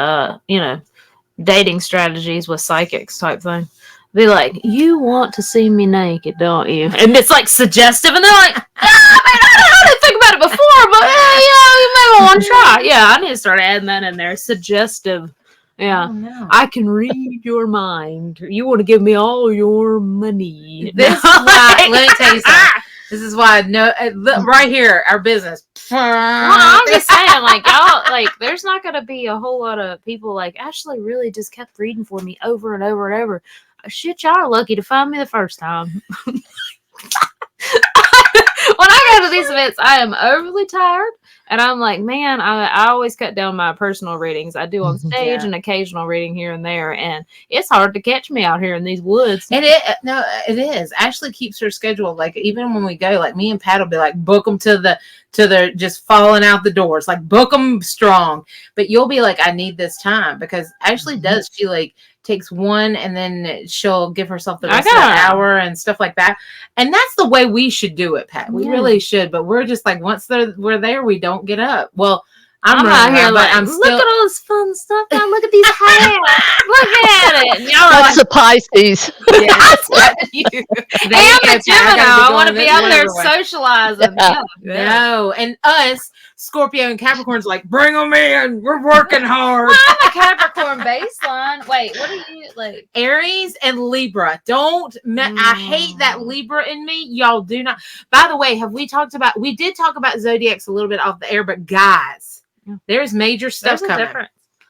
dating strategies with psychics type thing. Be like, you want to see me naked, don't you? And it's like suggestive, and they're like, I didn't think about it before, but you may want to try. Yeah, I need to start adding that in there. Suggestive Yeah. Oh, no. I can read your mind. You want to give me all your money. This is why, let me tell you something. This is why, right here, our business. Well, I'm just saying, like, y'all, like, there's not going to be a whole lot of people like, Ashley really just kept reading for me over and over and over. Shit, y'all are lucky to find me the first time. When I go to these events, I am overly tired, and I'm like, man, I always cut down my personal readings. I do on stage Yeah. an occasional reading here and there, and it's hard to catch me out here in these woods. It is. Ashley keeps her schedule. Like, even when we go, like, me and Pat will be like, book them to the just falling out the doors, like, book them strong. But you'll be like, I need this time, because Ashley does. She like takes one and then she'll give herself the rest of the hour and stuff like that. And that's the way we should do it, Pat. We really should. But we're just like, once we're there, we don't get up. Well, I'm out here like, I'm still... Look at all this fun stuff. Now look at these hats. Look at it. And y'all That's the Pisces. Yes, you. And the Gemini. I want to be out there socializing. Yeah. No, and us, Scorpio and Capricorn's like, bring them in. We're working hard. Well, I'm a Capricorn baseline. Wait, what are you like? Aries and Libra. I hate that Libra in me. Y'all do not. By the way, we did talk about zodiacs a little bit off the air, but guys, there's major stuff coming.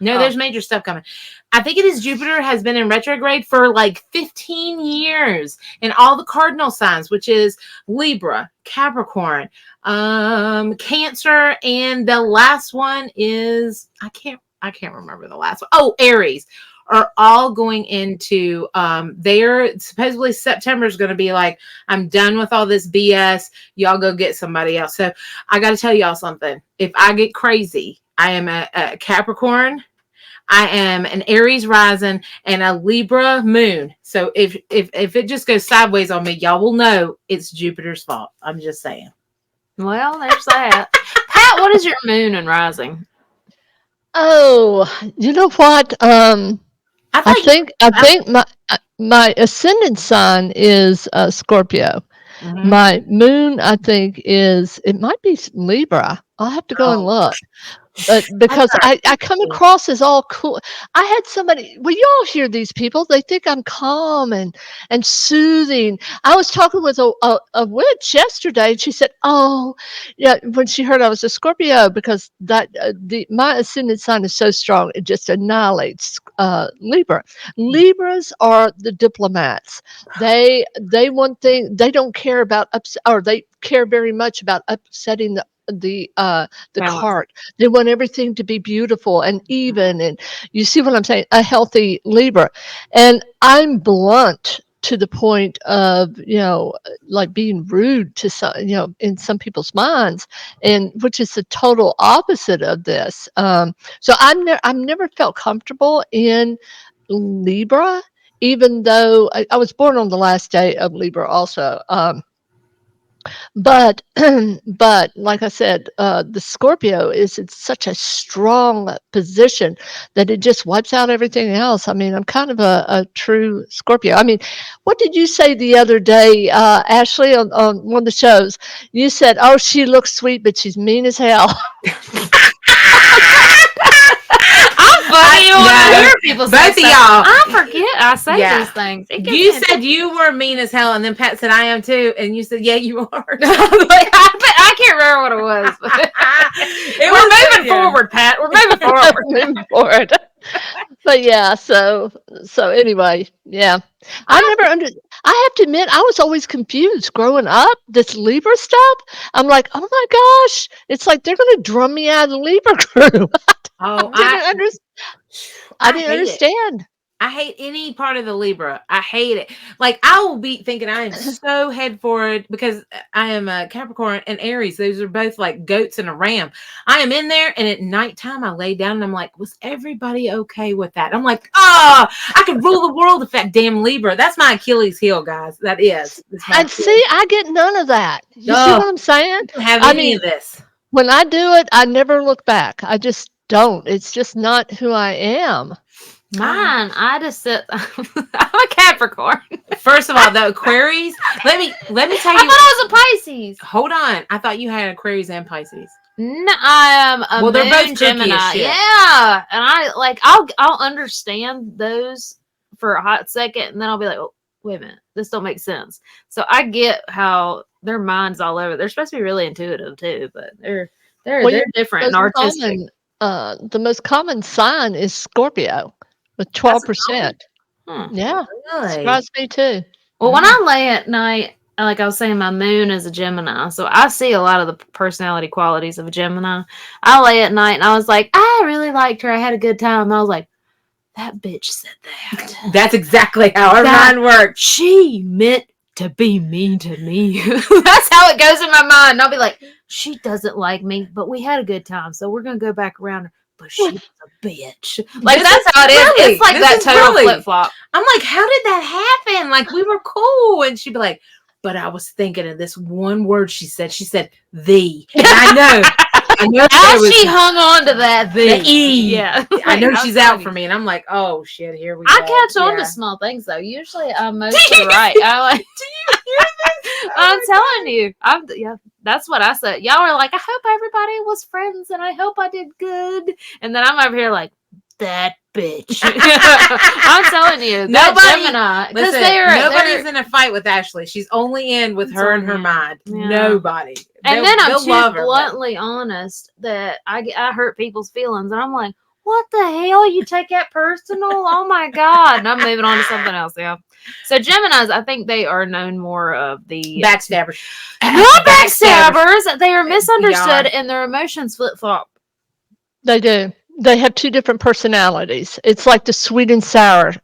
There's major stuff coming. I think it is Jupiter has been in retrograde for like 15 years in all the cardinal signs, which is Libra, Capricorn, Cancer, and the last one is I can't remember the last one. Oh, Aries are all going into they're supposedly September is going to be like, I'm done with all this BS. Y'all go get somebody else. So I got to tell y'all something. If I get crazy, I am a Capricorn, I am an Aries rising, and a Libra moon. So if it just goes sideways on me, y'all will know it's Jupiter's fault. I'm just saying. Well, there's that. Pat, what is your moon and rising? Oh, you know what? I think my ascendant sign is Scorpio. Mm-hmm. My moon, I think, it might be Libra. I'll have to go and look. But because I come across as all cool. I had somebody, well, you all hear these people, they think I'm calm and soothing. I was talking with a witch yesterday, and she said, oh, yeah, when she heard I was a Scorpio, because that my ascendant sign is so strong, it just annihilates Libra. Libras are the diplomats. They want things, they don't care about or they care very much about upsetting the cart. They want everything to be beautiful and even, and you see what I'm saying, a healthy Libra. And I'm blunt to the point of, like being rude to some, in some people's minds, and which is the total opposite of this. So I've never felt comfortable in Libra, even though I was born on the last day of Libra also. But like I said, the Scorpio is in such a strong position that it just wipes out everything else. I mean, I'm kind of a true Scorpio. I mean, what did you say the other day, Ashley, on one of the shows? You said, oh, she looks sweet, but she's mean as hell. Funny when I hear people say both of y'all. I forget I say these things. You said you were mean as hell, and then Pat said I am too, and you said yeah you are. I can't remember what it was. We're moving forward, Pat. We're moving forward. Moving forward. But yeah, so anyway, yeah. I have to admit, I was always confused growing up, this Libra stuff. I'm like, oh my gosh, it's like they're going to drum me out of the Libra crew. I didn't understand. I hate any part of the Libra. I hate it. Like, I will be thinking I am so head forward because I am a Capricorn and Aries. Those are both like goats and a ram. I am in there, and at nighttime I lay down and I'm like, was everybody okay with that? I'm like, I could rule the world if that damn Libra. That's my Achilles heel, guys. That is. And see, I get none of that. You see what I'm saying? I don't have any of this. When I do it, I never look back. I just don't. It's just not who I am. Mine, I just sit. I'm a Capricorn. First of all, the Aquarius. Let me tell you. I thought I was a Pisces. Hold on. I thought you had Aquarius and Pisces. No, I am a Well, they're both moon kooky as Gemini. shit. Yeah, and I'll understand those for a hot second, and then I'll be like, oh, wait a minute, this don't make sense. So I get how their minds all over. They're supposed to be really intuitive too, but they're different and artistic. The most common sign is Scorpio with That's 12%. Yeah, Really? surprised me too. Well, when I lay at night, like I was saying, my moon is a Gemini, so I see a lot of the personality qualities of a Gemini. I lay at night and I was like, I really liked her. I had a good time. I was like, that bitch said that. That's exactly how our mind works. She meant to be mean to me. That's how it goes in my mind. And I'll be like, she doesn't like me, but we had a good time, so we're gonna go back around her. But she was a bitch. Like that's how it is. Really, it's like that total flip flop. I'm like, how did that happen? Like we were cool, and she'd be like, but I was thinking of this one word she said. She said the, and I know How she hung on to that the E. Yeah, I know she's out for me, and I'm like, oh shit, here we go. I catch on to small things though. Usually, I'm mostly right. I like. Do you hear this? I'm telling you, that's what I said. Y'all are like, I hope everybody was friends, and I hope I did good. And then I'm over here like, that bitch. I'm telling you, that Gemini. Listen, nobody's in a fight with Ashley. She's only in with her and her mind. Yeah. Nobody. And then I'm too bluntly honest that I hurt people's feelings, and I'm like, what the hell? You take that personal? Oh my God. And I'm moving on to something else. Yeah. So Geminis, I think they are known more of the backstabbers. Not backstabbers. They are misunderstood and their emotions flip flop. They do. They have two different personalities. It's like the sweet and sour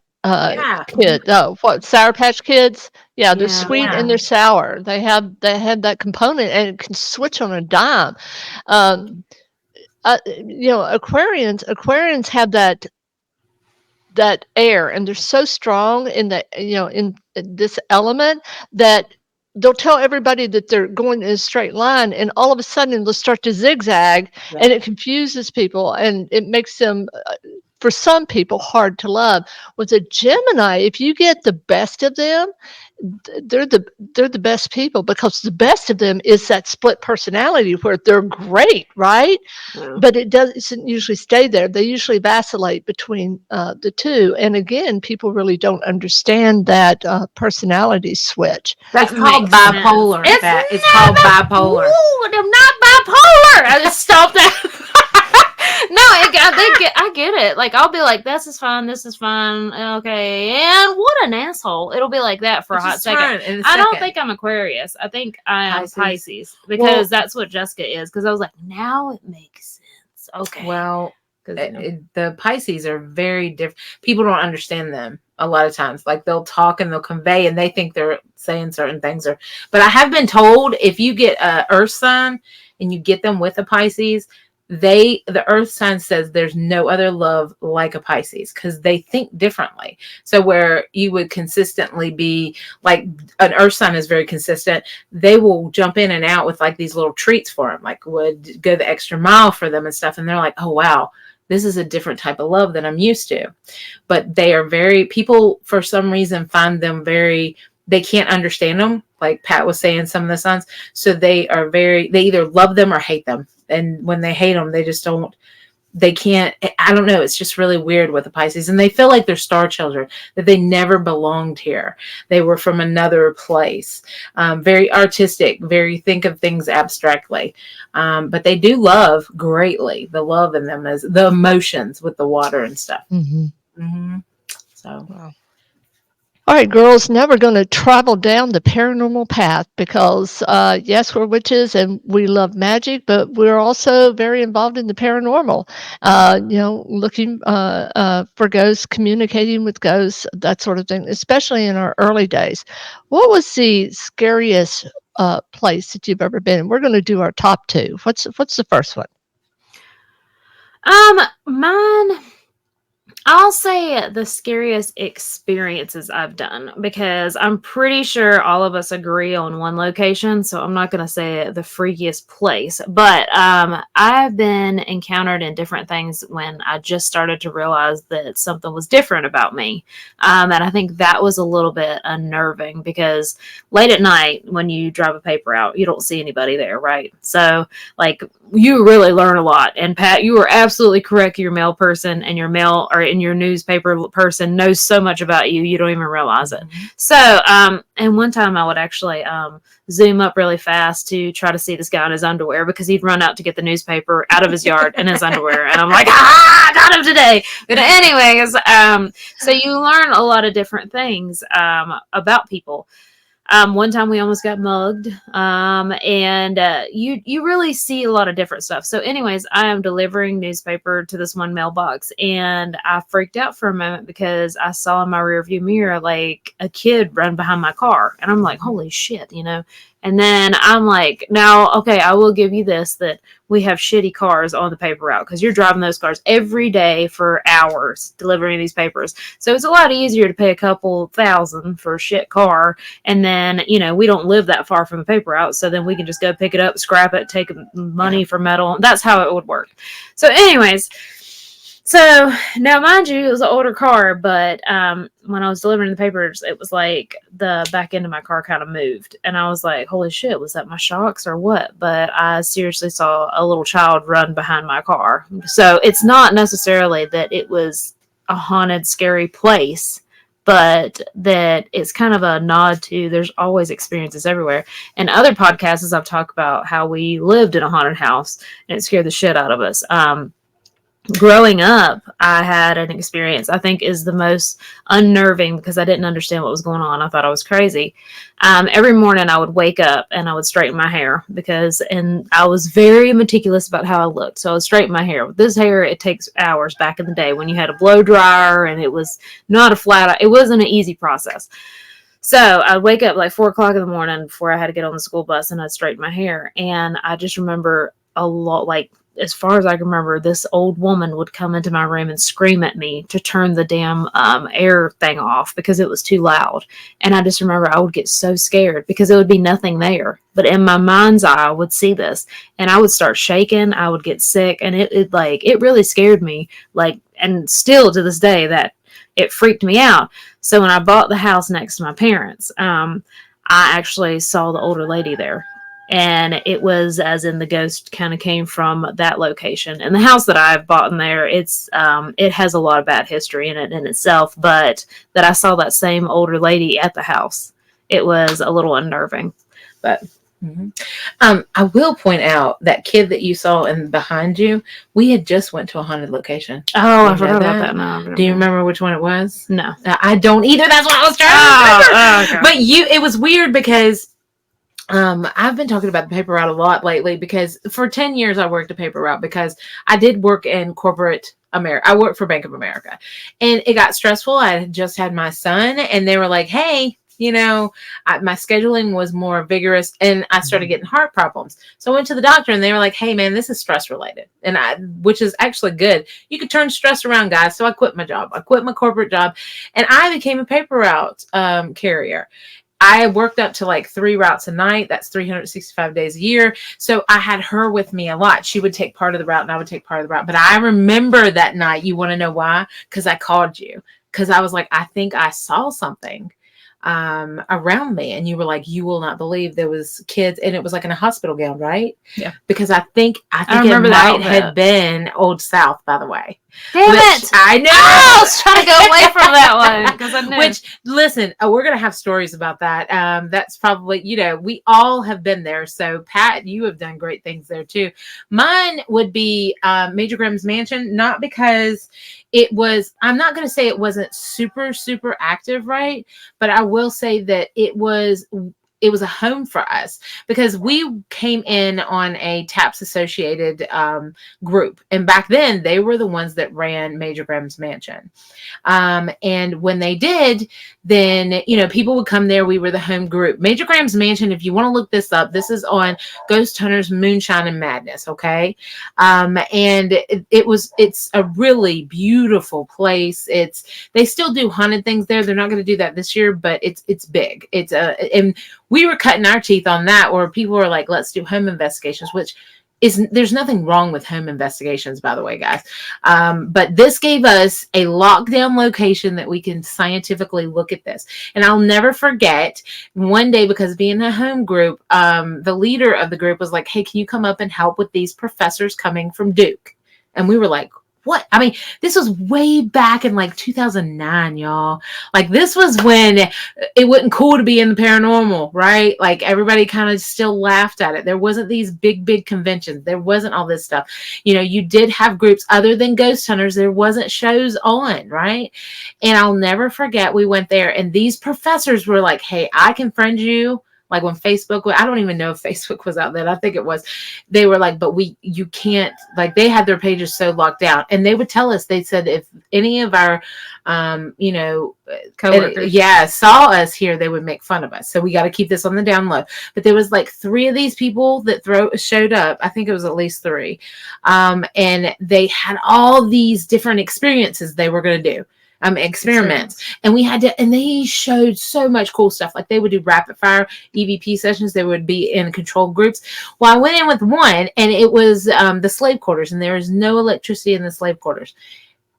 kid. Oh, what, Sour Patch Kids? Yeah, they're sweet and they're sour. They have that component, and it can switch on a dime. Aquarians have that air, and they're so strong in in this element that they'll tell everybody that they're going in a straight line, and all of a sudden they'll start to zigzag, and it confuses people, and it makes them, for some people, hard to love. With a Gemini, if you get the best of them, they're the best people, because the best of them is that split personality where they're great, right? But it doesn't usually stay there. They usually vacillate between the two. And again, people really don't understand that personality switch. That's called bipolar. It's called bipolar. Ooh, I'm not bipolar. I just stopped that. No, I get it. Like, I'll be like, this is fine, okay, and what an asshole. It'll be like that for a hot second. I don't think I'm Aquarius. I think I am Pisces, because that's what Jessica is. Because I was like, now it makes sense. Okay. Well, the Pisces are very different. People don't understand them a lot of times. Like, they'll talk and they'll convey, and they think they're saying certain things. But I have been told, if you get an Earth sign and you get them with a Pisces, the Earth sign says there's no other love like a Pisces, because they think differently. So where you would consistently be like, an Earth sign is very consistent, they will jump in and out with like these little treats for them, like would go the extra mile for them and stuff. And they're like, oh wow, this is a different type of love than I'm used to. But they are people for some reason find them they can't understand them. Like Pat was saying, some of the signs. So they either love them or hate them. And when they hate them, they can't, I don't know. It's just really weird with the Pisces. And they feel like they're star children, that they never belonged here. They were from another place. Very artistic, very think of things abstractly. But they do love greatly. The love in them is the emotions with the water and stuff. Mm-hmm. Mm-hmm. So, wow. All right, girls, now we're going to travel down the paranormal path, because, yes, we're witches and we love magic, but we're also very involved in the paranormal, looking for ghosts, communicating with ghosts, that sort of thing, especially in our early days. What was the scariest place that you've ever been? We're going to do our top two. What's the first one? Mine, I'll I'll say the scariest experiences I've done, because I'm pretty sure all of us agree on one location. So I'm not going to say the freakiest place, but I've been encountered in different things when I just started to realize that something was different about me. And I think that was a little bit unnerving, because late at night when you drive a paper out, you don't see anybody there, right? So like, you really learn a lot. And Pat, you are absolutely correct. Your mail person and your mail or in your newspaper person knows so much about you, you don't even realize it. So, and one time I would actually zoom up really fast to try to see this guy in his underwear, because he'd run out to get the newspaper out of his yard in his underwear. And I'm like, I got him today. But anyways, so you learn a lot of different things about people. One time we almost got mugged, and you really see a lot of different stuff. So anyways, I am delivering newspaper to this one mailbox, and I freaked out for a moment because I saw in my rearview mirror like a kid run behind my car, and I'm like, holy shit, you know. And then I'm like, now, okay, I will give you this, that we have shitty cars on the paper route, because you're driving those cars every day for hours delivering these papers. So it's a lot easier to pay a couple $1,000 for a shit car. And then, you know, we don't live that far from the paper route. So then we can just go pick it up, scrap it, take money for metal. That's how it would work. So anyways, so now, mind you, it was an older car, but when I was delivering the papers, it was like the back end of my car kind of moved. And I was like, holy shit, was that my shocks or what? But I seriously saw a little child run behind my car. So it's not necessarily that it was a haunted, scary place, but that it's kind of a nod to there's always experiences everywhere. And other podcasts, I've talked about how we lived in a haunted house and it scared the shit out of us. Growing up, I had an experience I think is the most unnerving, because I didn't understand what was going on. I thought I was crazy. Every morning I would wake up and I would straighten my hair, and I was very meticulous about how I looked. So I would straighten my hair. With this hair, it takes hours back in the day when you had a blow dryer and it was not a flat, it wasn't an easy process. So I'd wake up like 4 o'clock in the morning before I had to get on the school bus, and I'd straighten my hair. And I just remember a lot, like, as far as I can remember, this old woman would come into my room and scream at me to turn the damn air thing off because it was too loud. And I just remember I would get so scared because there would be nothing there. But in my mind's eye, I would see this and I would start shaking. I would get sick, and it really scared me. And still to this day, that it freaked me out. So when I bought the house next to my parents, I actually saw the older lady there. And it was as in the ghost kind of came from that location. And the house that I've bought in there, it has a lot of bad history in it in itself. But that I saw that same older lady at the house, it was a little unnerving. But I will point out that kid that you saw in behind you, we had just went to a haunted location. Oh, I forgot about that. No, do you remember which one it was? No, I don't either. That's what I was trying to remember. Okay. But it was weird because I've been talking about the paper route a lot lately, because for 10 years I worked a paper route because I did work in corporate America. I worked for Bank of America, and it got stressful. I had just had my son, and they were like, hey, my scheduling was more vigorous, and I started getting heart problems. So I went to the doctor, and they were like, hey man, this is stress related. Which is actually good. You could turn stress around, guys. So I quit my job. I quit my corporate job, and I became a paper route carrier. I worked up to like 3 routes a night. That's 365 days a year. So I had her with me a lot. She would take part of the route and I would take part of the route. But I remember that night. You want to know why? Because I called you. Because I was like, I think I saw something around me. And you were like, you will not believe there was kids. And it was like in a hospital gown, right? Yeah. Because I think it might have been Old South, by the way. Damn it! I know. I was trying to go away from that one because I knew. Which, listen, we're gonna have stories about that. That's probably, we all have been there. So, Pat, you have done great things there too. Mine would be Major Graham's mansion, not because it was. I'm not gonna say it wasn't super, super active, right? But I will say that it was a home for us because we came in on a TAPS associated group. And back then they were the ones that ran Major Graham's mansion. And when they did, then, people would come there. We were the home group. Major Graham's Mansion, if you want to look this up, this is on Ghost Hunters Moonshine and Madness, okay? And it's a really beautiful place. They still do haunted things there. They're not going to do that this year, but it's big. And we were cutting our teeth on that, where people were like, let's do home investigations, which there's nothing wrong with home investigations, by the way, guys. But this gave us a lockdown location that we can scientifically look at this. And I'll never forget one day, because being a home group, the leader of the group was like, hey, can you come up and help with these professors coming from Duke? And we were like, what? I mean, this was way back in like 2009, y'all. Like, this was when it wasn't cool to be in the paranormal, right? Like, everybody kind of still laughed at it. There wasn't these big conventions. There wasn't all this stuff. You did have groups other than Ghost Hunters. There wasn't shows on, right? And I'll never forget, we went there and these professors were like, hey, I can friend you. Like, when Facebook, I don't even know if Facebook was out then. I think it was. They were like, but you can't, like, they had their pages so locked down. And they would tell us, they said, if any of our, coworkers, saw us here, they would make fun of us. So we got to keep this on the down low. But there was like 3 of these people that showed up. I think it was at least 3. And they had all these different experiences they were going to do. Experiments. And we had to, and they showed so much cool stuff. Like, they would do rapid fire EVP sessions. They would be in controlled groups. Well, I went in with one, and it was the slave quarters, and there was no electricity in the slave quarters.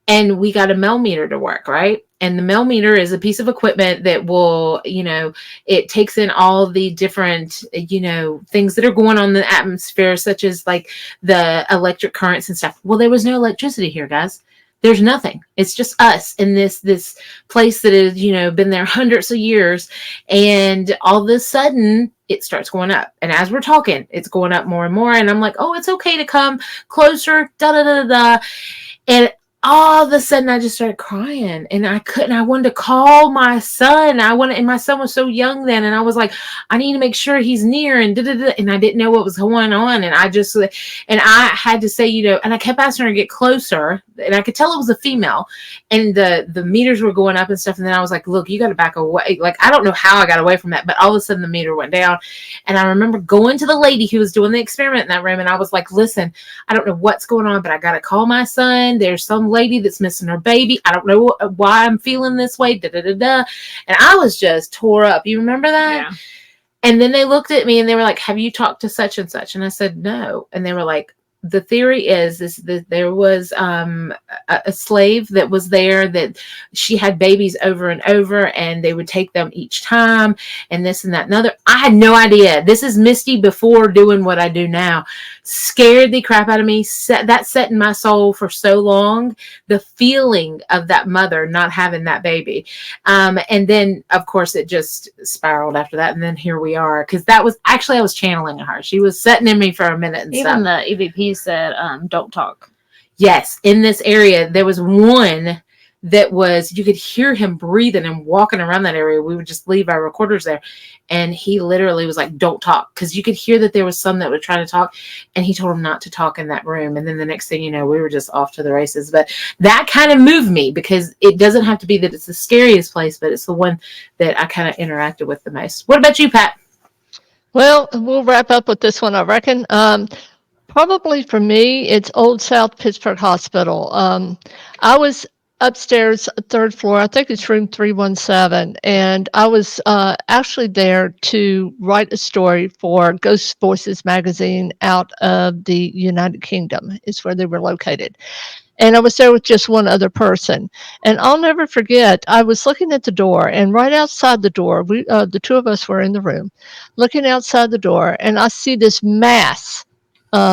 And we got a millimeter to work, right? And the millimeter is a piece of equipment that will, it takes in all the different, things that are going on in the atmosphere, such as like the electric currents and stuff. Well, there was no electricity here, guys. There's nothing. It's just us in this place that has, been there hundreds of years. And all of a sudden, it starts going up. And as we're talking, it's going up more and more. And I'm like, oh, it's okay to come closer, da-da-da-da-da. And all of a sudden, I just started crying, and I wanted to call my son. And my son was so young then. And I was like, I need to make sure he's near, and da-da-da. And I didn't know what was going on. And I had to say, and I kept asking her to get closer, and I could tell it was a female, and the meters were going up and stuff. And then I was like, look, you got to back away. Like, I don't know how I got away from that, but all of a sudden the meter went down. And I remember going to the lady who was doing the experiment in that room. And I was like, listen, I don't know what's going on, but I got to call my son. There's some lady that's missing her baby. I don't know why I'm feeling this way. Da, da, da, da. And I was just tore up. You remember that? Yeah. And then they looked at me and they were like, have you talked to such and such? And I said, no. And they were like, the theory is that there was a slave that was there, that she had babies over and over, and they would take them each time, and this and that and other. I had no idea. This is Misty before doing what I do now. Scared the crap out of me. That set in my soul for so long. The feeling of that mother not having that baby. And then, of course, it just spiraled after that. And then here we are. Because that was actually, I was channeling her. She was sitting in me for a minute and even stuff. the EVP said, don't talk. Yes, in this area, there was one that was, you could hear him breathing and walking around that area. We would just leave our recorders there. And he literally was like, don't talk. Because you could hear that there was some that would try to talk. And he told him not to talk in that room. And then the next thing you know, we were just off to the races. But that kind of moved me, because it doesn't have to be that it's the scariest place, but it's the one that I kind of interacted with the most. What about you, Pat? Well, we'll wrap up with this one, I reckon. Probably for me, it's Old South Pittsburgh Hospital. I was upstairs, 3rd floor. I think it's room 317. And I was actually there to write a story for Ghost Voices magazine out of the United Kingdom, is where they were located. And I was there with just one other person. And I'll never forget, I was looking at the door, and right outside the door, the 2 of us were in the room, looking outside the door, and I see this mass,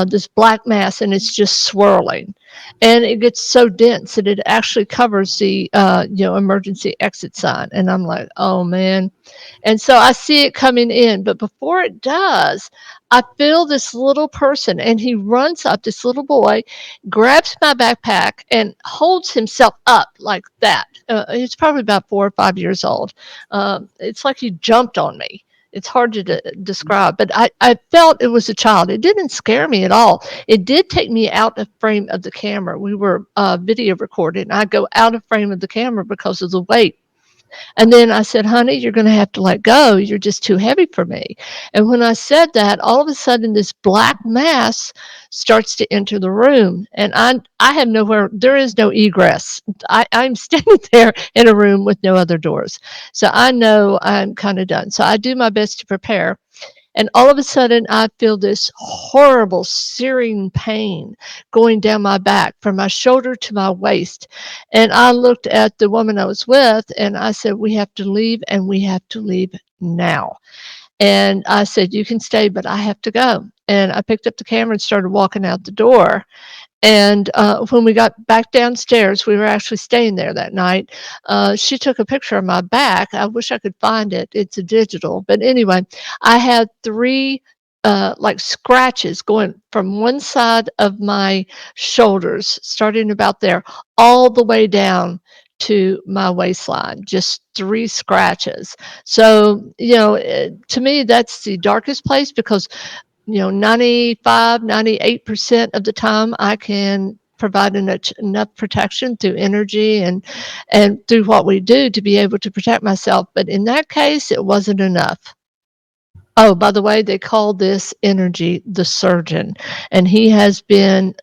this black mass, and it's just swirling. And it gets so dense that it actually covers the emergency exit sign. And I'm like, oh man. And so I see it coming in, but before it does, I feel this little person, and he runs up, this little boy, grabs my backpack and holds himself up like that. He's probably about 4 or 5 years old. It's like he jumped on me. It's hard to describe, but I felt it was a child. It didn't scare me at all. It did take me out of frame of the camera. We were video recording. I go out of frame of the camera because of the weight And then I said, honey, you're going to have to let go. You're just too heavy for me. And when I said that, all of a sudden this black mass starts to enter the room. And I have nowhere, there is no egress. I'm standing there in a room with no other doors. So I know I'm kind of done. So I do my best to prepare. And all of a sudden, I feel this horrible searing pain going down my back from my shoulder to my waist. And I looked at the woman I was with and I said, we have to leave and we have to leave now. And I said, you can stay, but I have to go. And I picked up the camera and started walking out the door. And when we got back downstairs, we were actually staying there that night. She took a picture of my back. I wish I could find it. It's a digital. But anyway, I had 3 like scratches going from one side of my shoulders, starting about there, all the way down to my waistline, just 3 scratches. So, to me, that's the darkest place because 95, 98% of the time I can provide enough protection through energy and through what we do to be able to protect myself. But in that case, it wasn't enough. Oh, by the way, they call this energy the surgeon, and he has been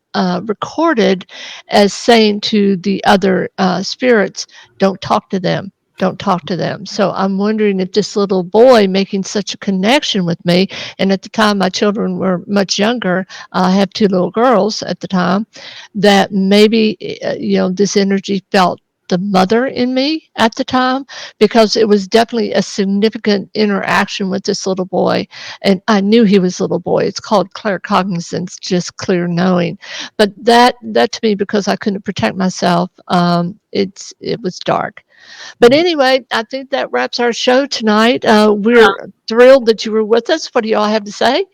recorded as saying to the other spirits, don't talk to them. Don't talk to them. So I'm wondering if this little boy making such a connection with me, and at the time my children were much younger, I have 2 little girls at the time, that maybe, this energy felt the mother in me at the time, because it was definitely a significant interaction with this little boy. And I knew he was a little boy. It's called claircognizance, just clear knowing. But that to me, because I couldn't protect myself, it was dark. But anyway, I think that wraps our show tonight. We're thrilled that you were with us. What do y'all have to say?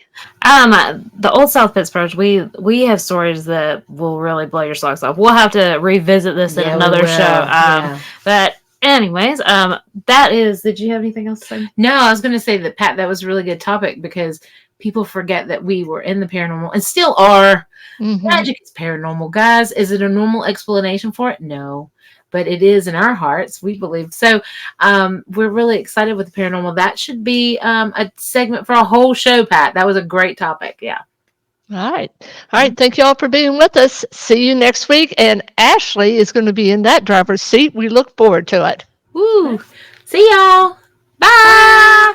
The Old South Pittsburgh, we have stories that will really blow your socks off. We'll have to revisit this in another show. But anyways, that is, did you have anything else to say? No, I was going to say that, Pat, that was a really good topic because people forget that we were in the paranormal and still are. Mm-hmm. Magic is paranormal, guys. Is it a normal explanation for it? No. But it is in our hearts, we believe. So we're really excited with the paranormal. That should be a segment for a whole show, Pat. That was a great topic. Yeah. All right. Thank you all for being with us. See you next week. And Ashley is going to be in that driver's seat. We look forward to it. Woo. See y'all. Bye.